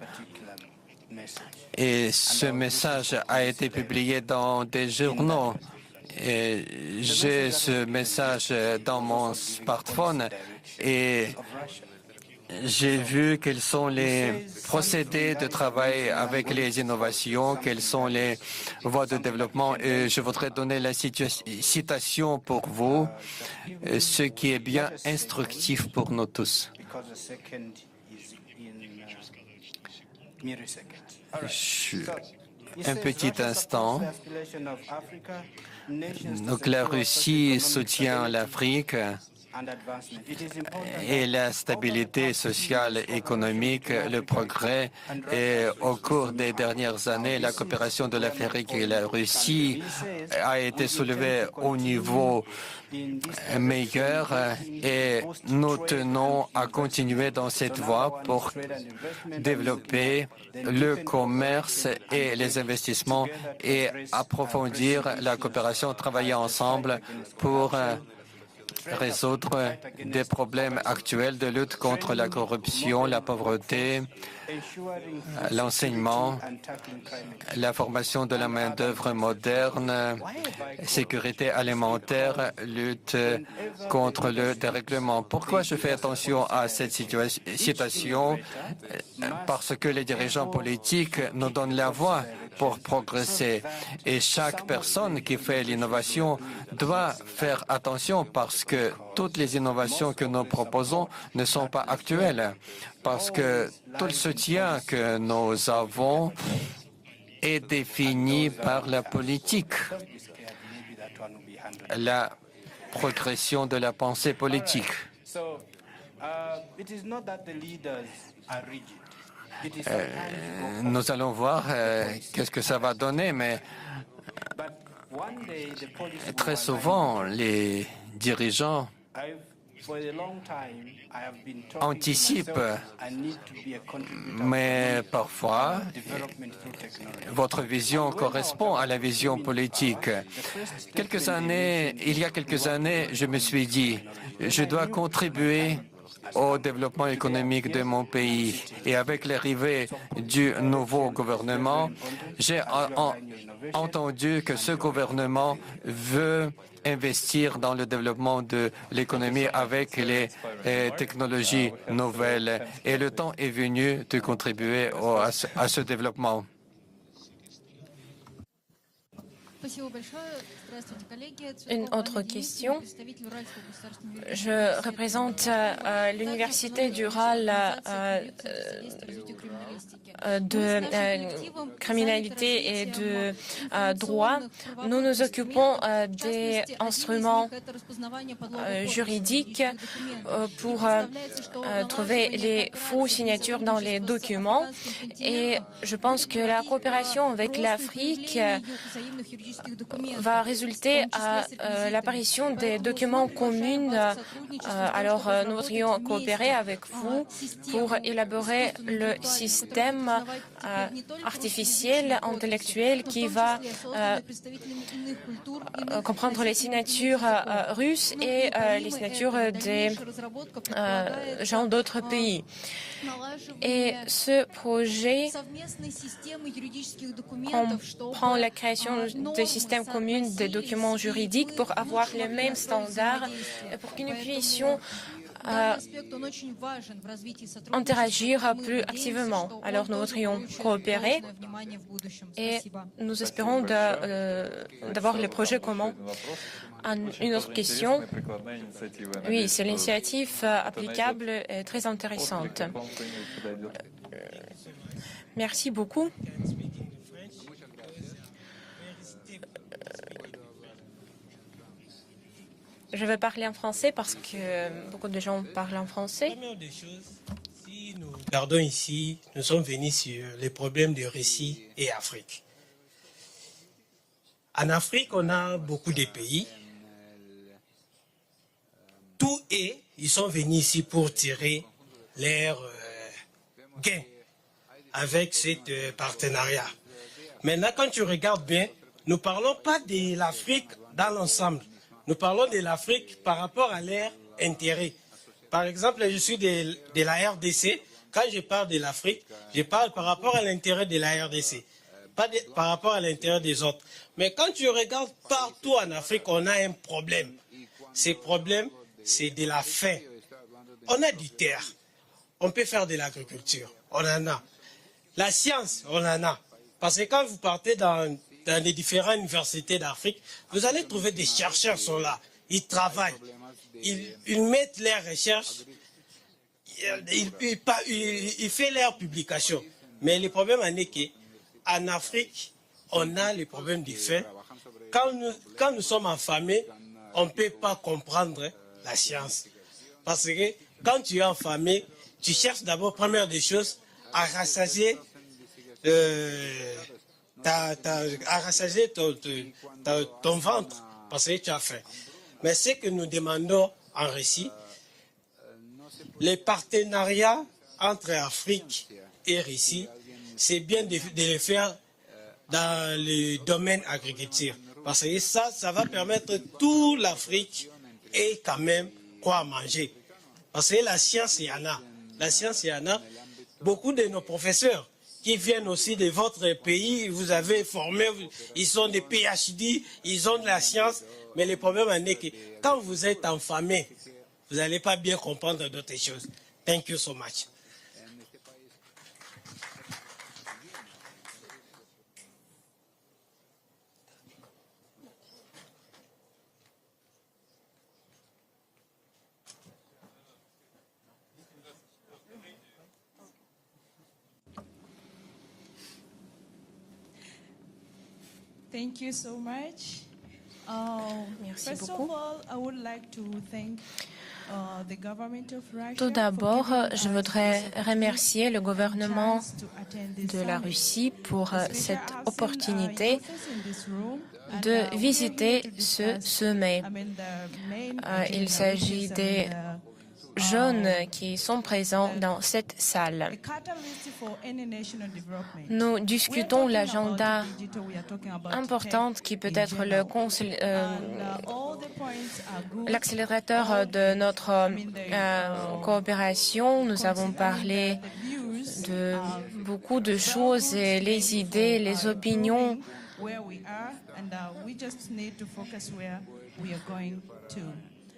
Et ce message a été publié dans des journaux. J'ai ce message dans mon smartphone et j'ai vu quels sont les procédés de travail avec les innovations, quelles sont les voies de développement. Et je voudrais donner la citation pour vous, ce qui est bien instructif pour nous tous. Un petit instant. Donc la Russie soutient l'Afrique et la stabilité sociale et économique, le progrès. Et au cours des dernières années, la coopération de l'Afrique et la Russie a été soulevée au niveau meilleur et nous tenons à continuer dans cette voie pour développer le commerce et les investissements et approfondir la coopération, travailler ensemble pour résoudre des problèmes actuels de lutte contre la corruption, la pauvreté, l'enseignement, la formation de la main-d'œuvre moderne, sécurité alimentaire, lutte contre le dérèglement. Pourquoi je fais attention à cette citation? Parce que les dirigeants politiques nous donnent la voie pour progresser. Et chaque personne qui fait l'innovation doit faire attention parce que toutes les innovations que nous proposons ne sont pas actuelles. Parce que tout le soutien que nous avons est défini par la politique, la progression de la pensée politique. Nous allons voir qu'est-ce que ça va donner, mais très souvent, les dirigeants anticipent, mais parfois, votre vision correspond à la vision politique. Il y a quelques années, je me suis dit, je dois contribuer au développement économique de mon pays. Et avec l'arrivée du nouveau gouvernement, j'ai entendu que ce gouvernement veut investir dans le développement de l'économie avec les technologies nouvelles. Et le temps est venu de contribuer à ce développement. Une autre question. Je représente l'Université d'Ural de criminalité et de droit. Nous nous occupons des instruments juridiques pour trouver les fausses signatures dans les documents. Et je pense que la coopération avec l'Afrique va résulter à l'apparition des documents communs. Alors, nous voudrions coopérer avec vous pour élaborer le système artificiel, intellectuel qui va comprendre les signatures russes et les signatures des gens d'autres pays. Et ce projet comprend la création de systèmes communs de documents juridiques pour avoir les mêmes standards et pour que nous puissions interagir plus activement. Alors nous voudrions coopérer et nous espérons d'avoir les projets communs. Une autre question. Oui, c'est l'initiative applicable et très intéressante. Merci beaucoup. Je vais parler en français parce que beaucoup de gens parlent en français. Si nous regardons ici, nous sommes venus sur les problèmes de Russie et Afrique. En Afrique, on a beaucoup de pays. Ils sont venus ici pour tirer leurs gains avec ce partenariat. Maintenant, quand tu regardes bien, nous ne parlons pas de l'Afrique dans l'ensemble. Nous parlons de l'Afrique par rapport à leur intérêt. Par exemple, je suis de la RDC. Quand je parle de l'Afrique, je parle par rapport à l'intérêt de la RDC, pas par rapport à l'intérêt des autres. Mais quand tu regardes partout en Afrique, on a un problème. Ce problème, c'est de la faim. On a du terre. On peut faire de l'agriculture. On en a. La science, on en a. Parce que quand vous partez dans les différentes universités d'Afrique, vous allez trouver des chercheurs sont là. Ils travaillent. Ils mettent leurs recherches. Ils font leurs publications. Mais le problème est qu'en Afrique, on a le problème du faim. Quand nous sommes affamés, on ne peut pas comprendre la science. Parce que quand tu es affamé, tu cherches d'abord, première des choses, à rassasier ton ventre, parce que tu as faim. Mais ce que nous demandons en Russie, les partenariats entre Afrique et Russie, c'est bien de les faire dans le domaine agriculture. Parce que ça va permettre toute l'Afrique et quand même quoi manger. Parce que la science, il y en a. La science, il y en a. Beaucoup de nos professeurs qui viennent aussi de votre pays, vous avez formé, ils sont des PhD, ils ont de la science. Mais le problème est que quand vous êtes affamé, vous n'allez pas bien comprendre d'autres choses. Thank you so much. Thank you so much. Merci First beaucoup. of all, I would like to thank the government of Russia Tout d'abord, je voudrais remercier le gouvernement de la Russie pour cette opportunité de visiter ce sommet. Il s'agit des jeunes qui sont présents dans cette salle. Nous discutons l'agenda important qui peut être l'accélérateur de notre coopération. Nous avons parlé de beaucoup de choses et les idées, les opinions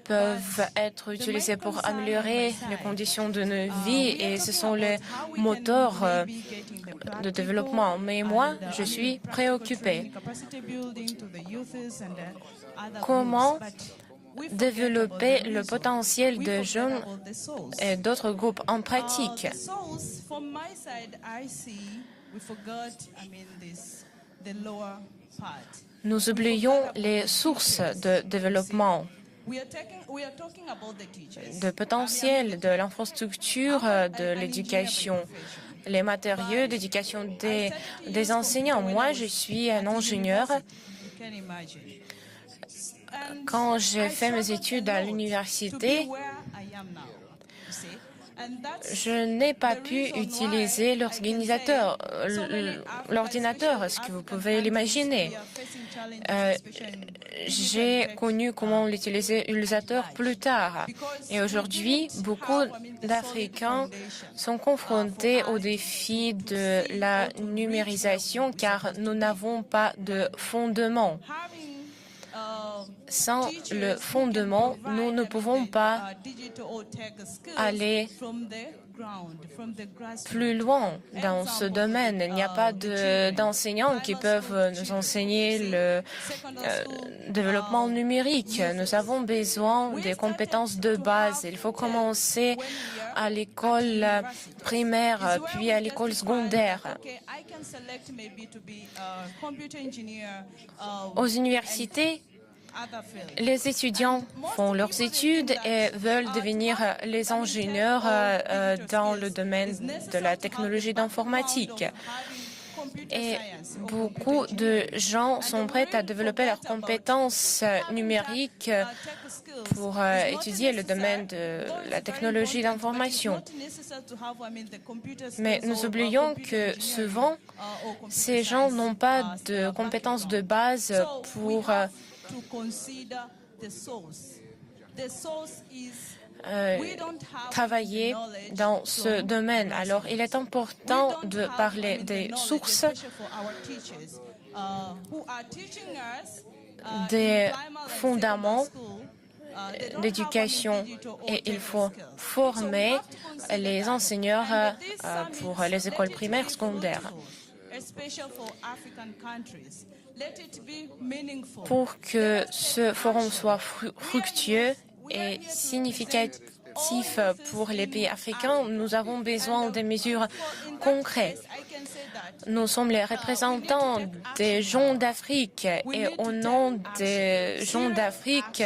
peuvent être utilisées pour améliorer les conditions de nos vies et ce sont les moteurs de développement. Mais moi, je suis préoccupée. Comment développer le potentiel des jeunes et d'autres groupes en pratique? Nous oublions les sources de développement, de potentiel, de l'infrastructure, de l'éducation, les matériaux d'éducation des enseignants. Moi, je suis un ingénieur. Quand j'ai fait mes études à l'université, je n'ai pas pu utiliser l'ordinateur, est-ce que vous pouvez l'imaginer. J'ai connu comment l'utiliser l'utilisateur plus tard. Et aujourd'hui, beaucoup d'Africains sont confrontés au défi de la numérisation car nous n'avons pas de fondement. Sans le fondement, nous ne pouvons pas aller plus loin dans ce domaine. Il n'y a pas d'enseignants qui peuvent nous enseigner le développement numérique. Nous avons besoin des compétences de base. Il faut commencer à l'école primaire, puis à l'école secondaire. Aux universités, les étudiants font leurs études et veulent devenir les ingénieurs dans le domaine de la technologie d'informatique. Et beaucoup de gens sont prêts à développer leurs compétences numériques pour étudier le domaine de la technologie d'information. Mais nous oublions que souvent, ces gens n'ont pas de compétences de base pour travailler dans ce domaine. Alors, il est important de parler des sources, des fondements d'éducation, et il faut former les enseignants pour les écoles primaires, secondaires. Pour que ce forum soit fructueux et significatif pour les pays africains, nous avons besoin de mesures concrètes. Nous sommes les représentants des gens d'Afrique et au nom des gens d'Afrique,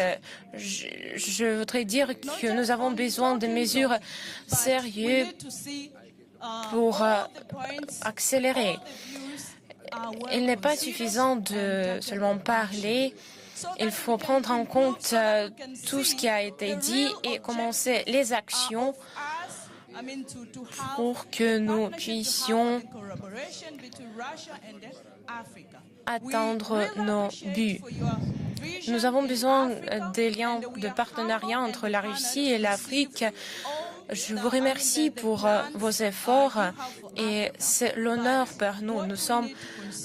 je voudrais dire que nous avons besoin de mesures sérieuses pour accélérer. Il n'est pas suffisant de seulement parler. Il faut prendre en compte tout ce qui a été dit et commencer les actions pour que nous puissions atteindre nos buts. Nous avons besoin des liens de partenariat entre la Russie et l'Afrique. Je vous remercie pour vos efforts et c'est l'honneur pour nous. Nous sommes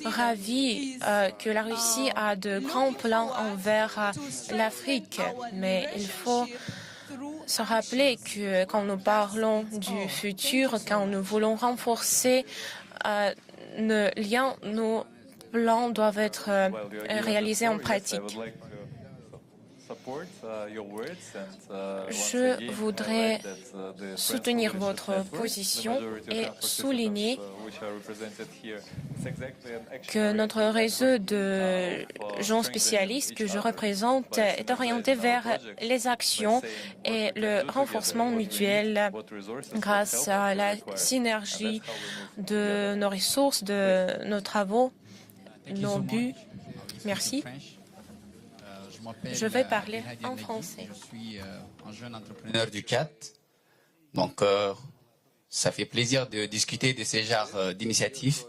ravis que la Russie a de grands plans envers l'Afrique, mais il faut se rappeler que quand nous parlons du futur, quand nous voulons renforcer nos liens, nos plans doivent être réalisés en pratique. Je voudrais soutenir votre position et souligner que notre réseau de gens spécialistes que je représente est orienté vers les actions et le renforcement mutuel grâce à la synergie de nos ressources, de nos travaux, nos buts. Merci. Je vais parler en français. Je suis un jeune entrepreneur du CAT. Donc, ça fait plaisir de discuter de ces genres d'initiatives.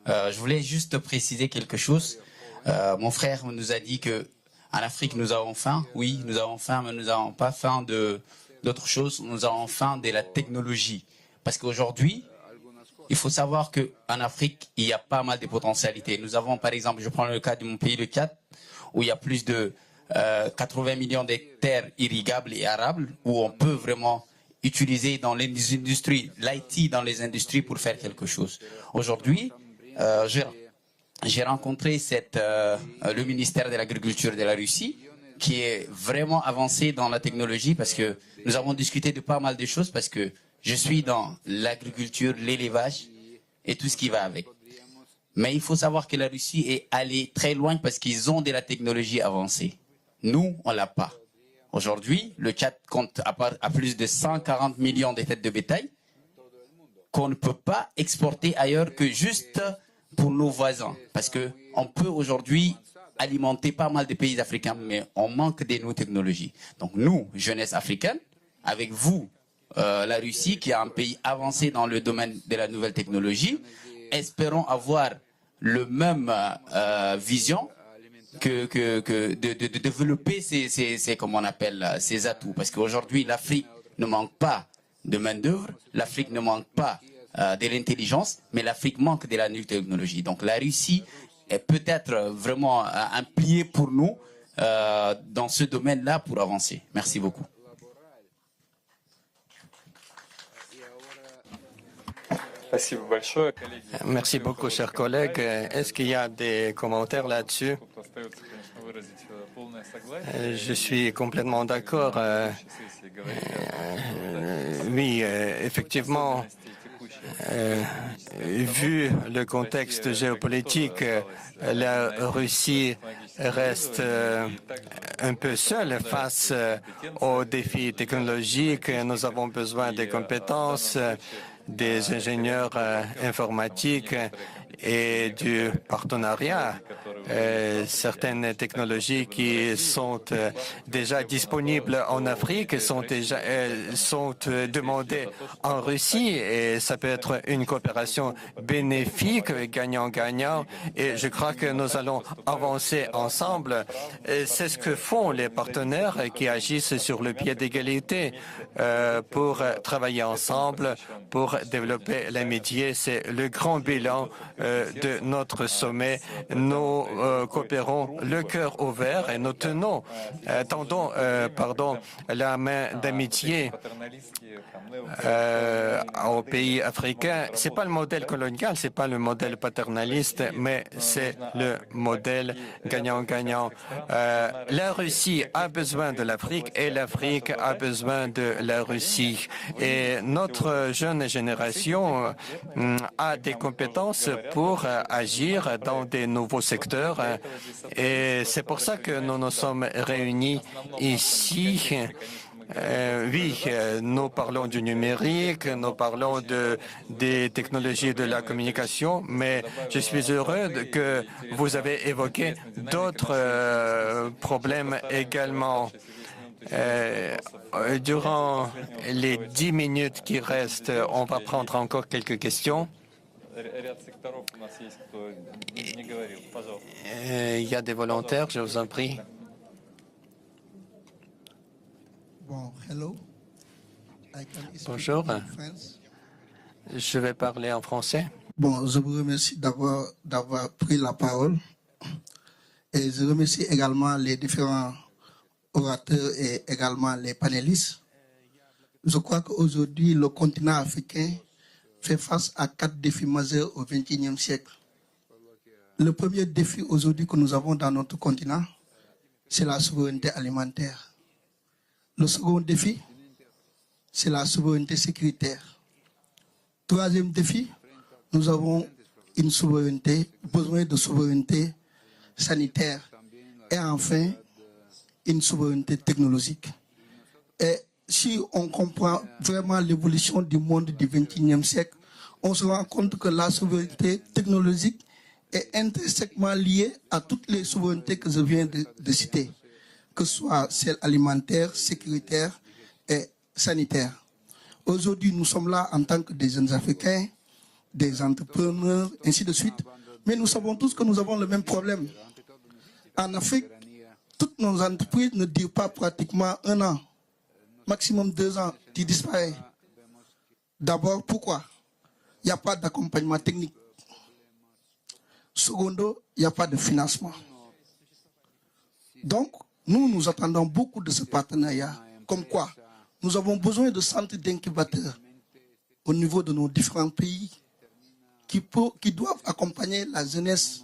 Je voulais juste préciser quelque chose. Mon frère nous a dit que en Afrique, nous avons faim. Oui, nous avons faim, mais nous n'avons pas faim d'autre chose. Nous avons faim de la technologie. Parce qu'aujourd'hui, il faut savoir qu'en Afrique, il y a pas mal de potentialités. Nous avons, par exemple, je prends le cas de mon pays, le CAT, où il y a plus de 80 millions d'hectares irrigables et arables, où on peut vraiment utiliser dans les industries, l'IT dans les industries pour faire quelque chose. Aujourd'hui, j'ai rencontré le ministère de l'Agriculture de la Russie, qui est vraiment avancé dans la technologie, parce que nous avons discuté de pas mal de choses, parce que je suis dans l'agriculture, l'élevage et tout ce qui va avec. Mais il faut savoir que la Russie est allée très loin parce qu'ils ont de la technologie avancée. Nous, on l'a pas. Aujourd'hui, le Tchad compte à plus de 140 millions de têtes de bétail qu'on ne peut pas exporter ailleurs que juste pour nos voisins. Parce que on peut aujourd'hui alimenter pas mal de pays africains, mais on manque de nos technologies. Donc nous, jeunesse africaine, avec vous, la Russie, qui est un pays avancé dans le domaine de la nouvelle technologie, espérons avoir le même vision que de développer comment on appelle, ces atouts. Parce qu'aujourd'hui, l'Afrique ne manque pas de main-d'œuvre, l'Afrique ne manque pas de l'intelligence, mais l'Afrique manque de la nouvelle technologie. Donc la Russie est peut-être vraiment un pilier pour nous dans ce domaine-là pour avancer. Merci beaucoup. Merci beaucoup, chers collègues. Est-ce qu'il y a des commentaires là-dessus? Je suis complètement d'accord. Oui, effectivement, vu le contexte géopolitique, la Russie reste un peu seule face aux défis technologiques. Nous avons besoin des compétences des ingénieurs informatiques et du partenariat. Certaines technologies qui sont déjà disponibles en Afrique sont demandées en Russie et ça peut être une coopération bénéfique, gagnant-gagnant et je crois que nous allons avancer ensemble. C'est ce que font les partenaires qui agissent sur le pied d'égalité pour travailler ensemble, pour développer l'amitié. C'est le grand bilan de notre sommet. Nous coopérons le cœur ouvert et nous tendons la main d'amitié aux pays africains. C'est pas le modèle colonial, c'est pas le modèle paternaliste, mais c'est le modèle gagnant-gagnant. La Russie a besoin de l'Afrique et l'Afrique a besoin de la Russie. Et notre jeune génération a des compétences pour agir dans des nouveaux secteurs. Et c'est pour ça que nous nous sommes réunis ici. Oui, nous parlons du numérique, nous parlons des technologies de la communication, mais je suis heureux que vous avez évoqué d'autres problèmes également. Durant les 10 minutes qui restent, on va prendre encore quelques questions. Il y a des volontaires, je vous en prie. Bonjour. Je vais parler en français. Bon, je vous remercie d'avoir pris la parole et je remercie également les différents orateurs et également les panélistes. Je crois qu'aujourd'hui, le continent africain fait face à 4 défis majeurs au XXIe siècle. Le premier défi aujourd'hui que nous avons dans notre continent, c'est la souveraineté alimentaire. Le second défi, c'est la souveraineté sécuritaire. Troisième défi, nous avons besoin de souveraineté sanitaire. Et enfin, une souveraineté technologique. Et si on comprend vraiment l'évolution du monde du XXIe siècle, on se rend compte que la souveraineté technologique est intrinsèquement liée à toutes les souverainetés que je viens de citer, que ce soit celle alimentaire, sécuritaire et sanitaire. Aujourd'hui, nous sommes là en tant que des jeunes Africains, des entrepreneurs, ainsi de suite, mais nous savons tous que nous avons le même problème. En Afrique, toutes nos entreprises ne durent pas pratiquement 1 an, maximum 2 ans, qui disparaissent. D'abord, pourquoi? Il n'y a pas d'accompagnement technique. Secondo, il n'y a pas de financement. Donc, nous attendons beaucoup de ce partenariat. Comme quoi, nous avons besoin de centres d'incubateurs au niveau de nos différents pays qui doivent accompagner la jeunesse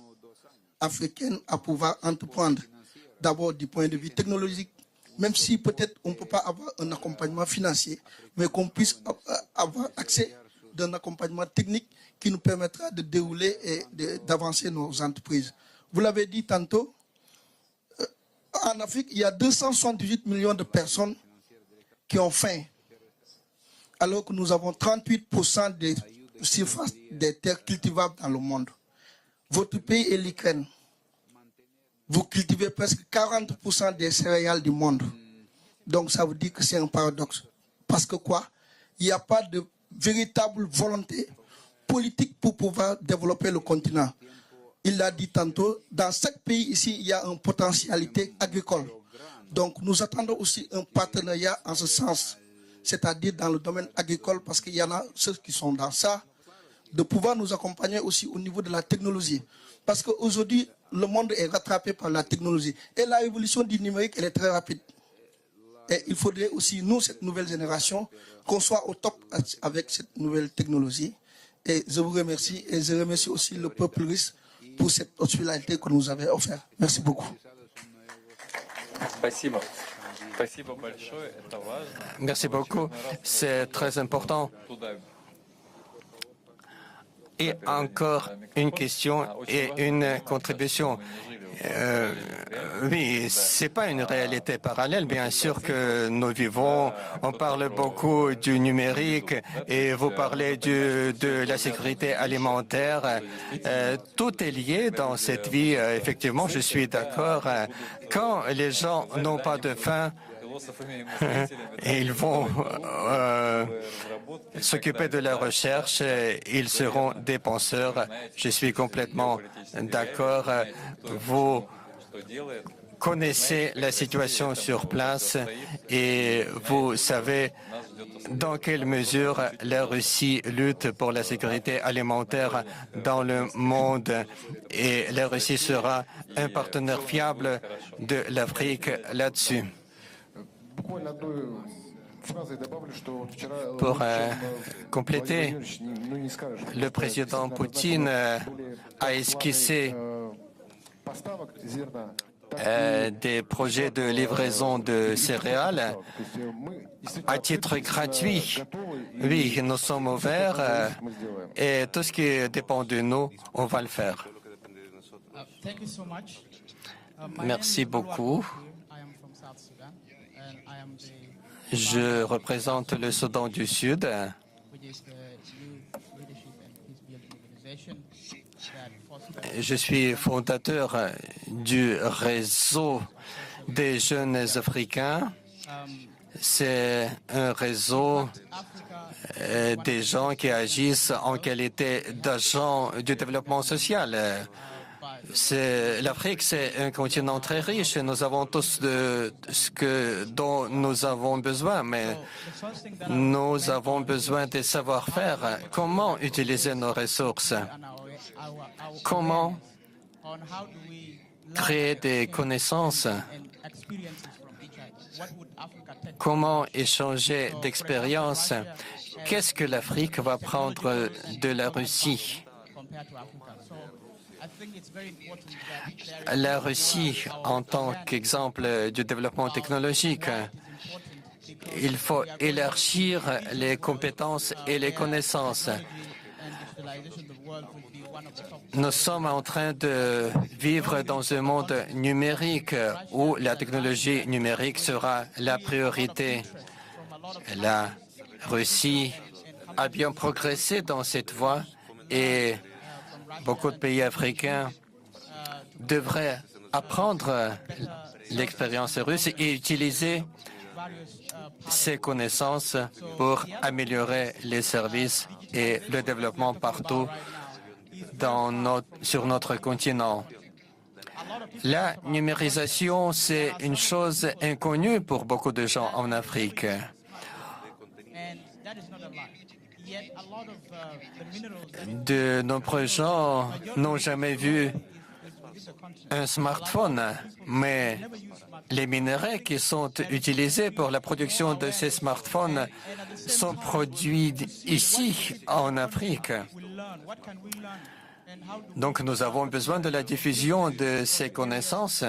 africaine à pouvoir entreprendre. D'abord du point de vue technologique, même si peut-être on ne peut pas avoir un accompagnement financier, mais qu'on puisse avoir accès d'un accompagnement technique qui nous permettra de dérouler et d'avancer nos entreprises. Vous l'avez dit tantôt, en Afrique, il y a 278 millions de personnes qui ont faim, alors que nous avons 38% des surfaces des terres cultivables dans le monde. Votre pays est l'Ukraine. Vous cultivez presque 40% des céréales du monde. Donc ça veut dire que c'est un paradoxe. Parce que quoi? Il n'y a pas de véritable volonté politique pour pouvoir développer le continent. Il l'a dit tantôt, dans chaque pays ici, il y a une potentialité agricole. Donc nous attendons aussi un partenariat en ce sens, c'est-à-dire dans le domaine agricole, parce qu'il y en a ceux qui sont dans ça, de pouvoir nous accompagner aussi au niveau de la technologie. Parce qu'aujourd'hui, le monde est rattrapé par la technologie. Et la évolution du numérique, elle est très rapide. Et il faudrait aussi, nous, cette nouvelle génération, qu'on soit au top avec cette nouvelle technologie. Et je vous remercie. Et je remercie aussi le peuple russe pour cette hospitalité que nous avez offerte. Merci beaucoup. Merci beaucoup. C'est très important. Et encore une question et une contribution. Oui, c'est pas une réalité parallèle. Bien sûr que nous vivons, on parle beaucoup du numérique et vous parlez de la sécurité alimentaire. Tout est lié dans cette vie. Effectivement, je suis d'accord. Quand les gens n'ont pas de faim, ils vont s'occuper de la recherche, ils seront des penseurs. Je suis complètement d'accord. Vous connaissez la situation sur place et vous savez dans quelle mesure la Russie lutte pour la sécurité alimentaire dans le monde. Et la Russie sera un partenaire fiable de l'Afrique là-dessus. Pour compléter, le président Poutine a esquissé des projets de livraison de céréales à titre gratuit. Oui, nous sommes ouverts et tout ce qui dépend de nous, on va le faire. Merci beaucoup. Je représente le Soudan du Sud. Je suis fondateur du réseau des jeunes africains. C'est un réseau des gens qui agissent en qualité d'agents du développement social. L'Afrique, c'est un continent très riche. Nous avons tous de ce dont nous avons besoin, mais nous avons besoin de savoir-faire. Comment utiliser nos ressources? Comment créer des connaissances? Comment échanger d'expériences? Qu'est-ce que l'Afrique va prendre de la Russie? La Russie, en tant qu'exemple du développement technologique, il faut élargir les compétences et les connaissances. Nous sommes en train de vivre dans un monde numérique où la technologie numérique sera la priorité. La Russie a bien progressé dans cette voie et beaucoup de pays africains devraient apprendre l'expérience russe et utiliser ces connaissances pour améliorer les services et le développement partout sur notre continent. La numérisation, c'est une chose inconnue pour beaucoup de gens en Afrique. De nombreux gens n'ont jamais vu un smartphone, mais les minerais qui sont utilisés pour la production de ces smartphones sont produits ici, en Afrique. Donc nous avons besoin de la diffusion de ces connaissances.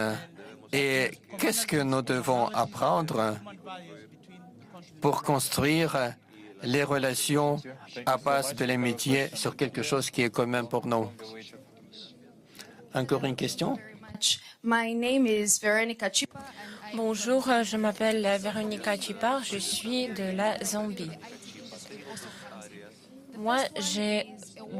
Et qu'est-ce que nous devons apprendre pour construire les relations à base de l'amitié sur quelque chose qui est commun pour nous? Encore une question? Bonjour, je m'appelle Véronica Chipar, je suis de la Zambie. Moi, j'ai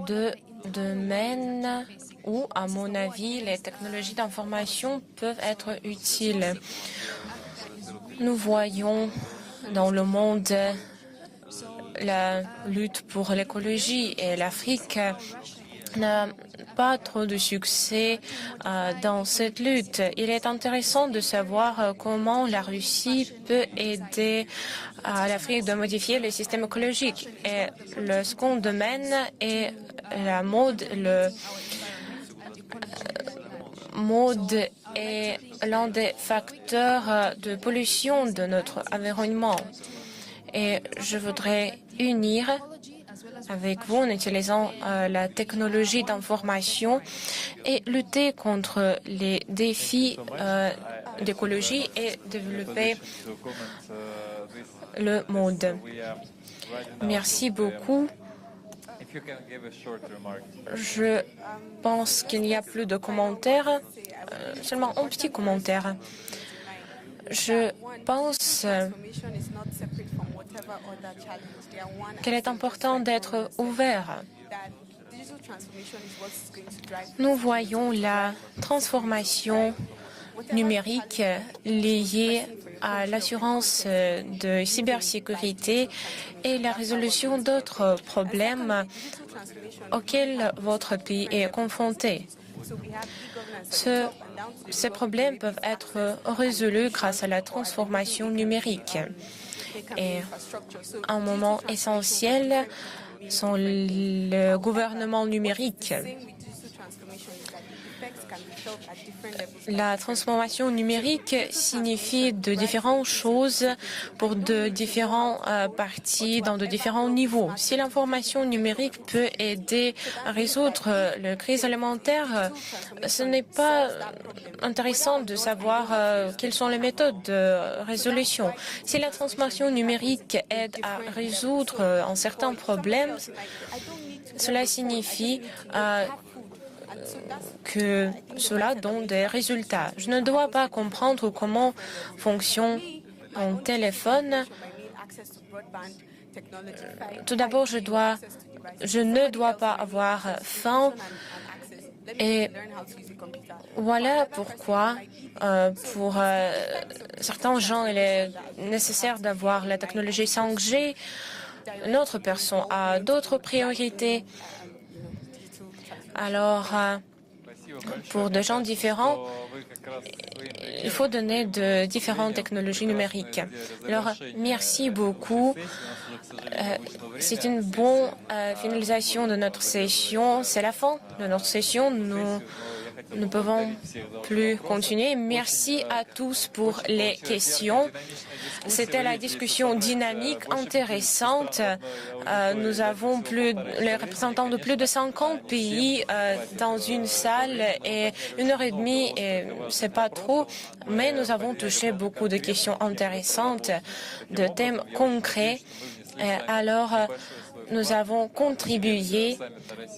deux domaines où, à mon avis, les technologies d'information peuvent être utiles. Nous voyons dans le monde la lutte pour l'écologie et l'Afrique n'a pas trop de succès dans cette lutte. Il est intéressant de savoir comment la Russie peut aider l'Afrique de modifier le système écologique. Et le second domaine est la mode. Le mode est l'un des facteurs de pollution de notre environnement. Et je voudrais unir avec vous en utilisant la technologie d'information et lutter contre les défis d'écologie et développer le monde. Merci beaucoup. Je pense qu'il n'y a plus de commentaires, seulement un petit commentaire. Je pense qu'il est important d'être ouvert. Nous voyons la transformation numérique liée à l'assurance de cybersécurité et la résolution d'autres problèmes auxquels votre pays est confronté. Ces problèmes peuvent être résolus grâce à la transformation numérique. Et un moment essentiel sont le gouvernement numérique. La transformation numérique signifie de différentes choses pour de différents partis dans de différents niveaux. Si l'information numérique peut aider à résoudre la crise alimentaire, ce n'est pas intéressant de savoir quelles sont les méthodes de résolution. Si la transformation numérique aide à résoudre un certain problème, cela signifie que cela donne des résultats. Je ne dois pas comprendre comment fonctionne un téléphone. Tout d'abord, je ne dois pas avoir faim. Et voilà pourquoi, pour certains gens, il est nécessaire d'avoir la technologie 5G. Notre personne a d'autres priorités. Alors, pour des gens différents, il faut donner de différentes technologies numériques. Alors, merci beaucoup. C'est une bonne finalisation de notre session. C'est la fin de notre session. Nous ne pouvons plus continuer. Merci à tous pour les questions. C'était la discussion dynamique, intéressante. Nous avons les représentants de plus de 50 pays dans une salle et 1h30, et c'est pas trop, mais nous avons touché beaucoup de questions intéressantes, de thèmes concrets. Alors, nous avons contribué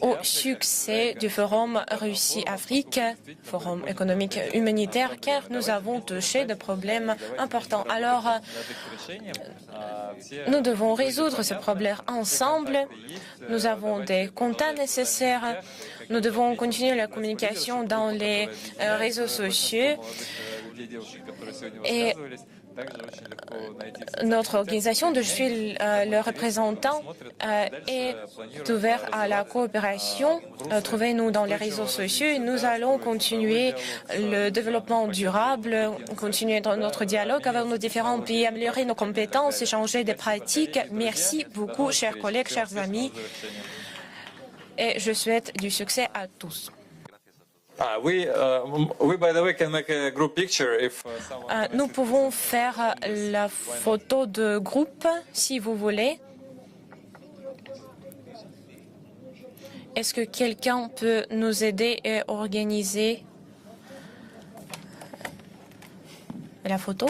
au succès du Forum Russie-Afrique, Forum économique humanitaire, car nous avons touché des problèmes importants. Alors, nous devons résoudre ces problèmes ensemble. Nous avons des contacts nécessaires. Nous devons continuer la communication dans les réseaux sociaux. Et notre organisation, je suis le représentant, est ouverte à la coopération. Trouvez-nous dans les réseaux sociaux. Nous allons continuer le développement durable, continuer dans notre dialogue avec nos différents pays, améliorer nos compétences, échanger des pratiques. Merci beaucoup, chers collègues, chers amis, et je souhaite du succès à tous. Nous pouvons faire la photo de groupe si vous voulez. Est-ce que quelqu'un peut nous aider et organiser la photo?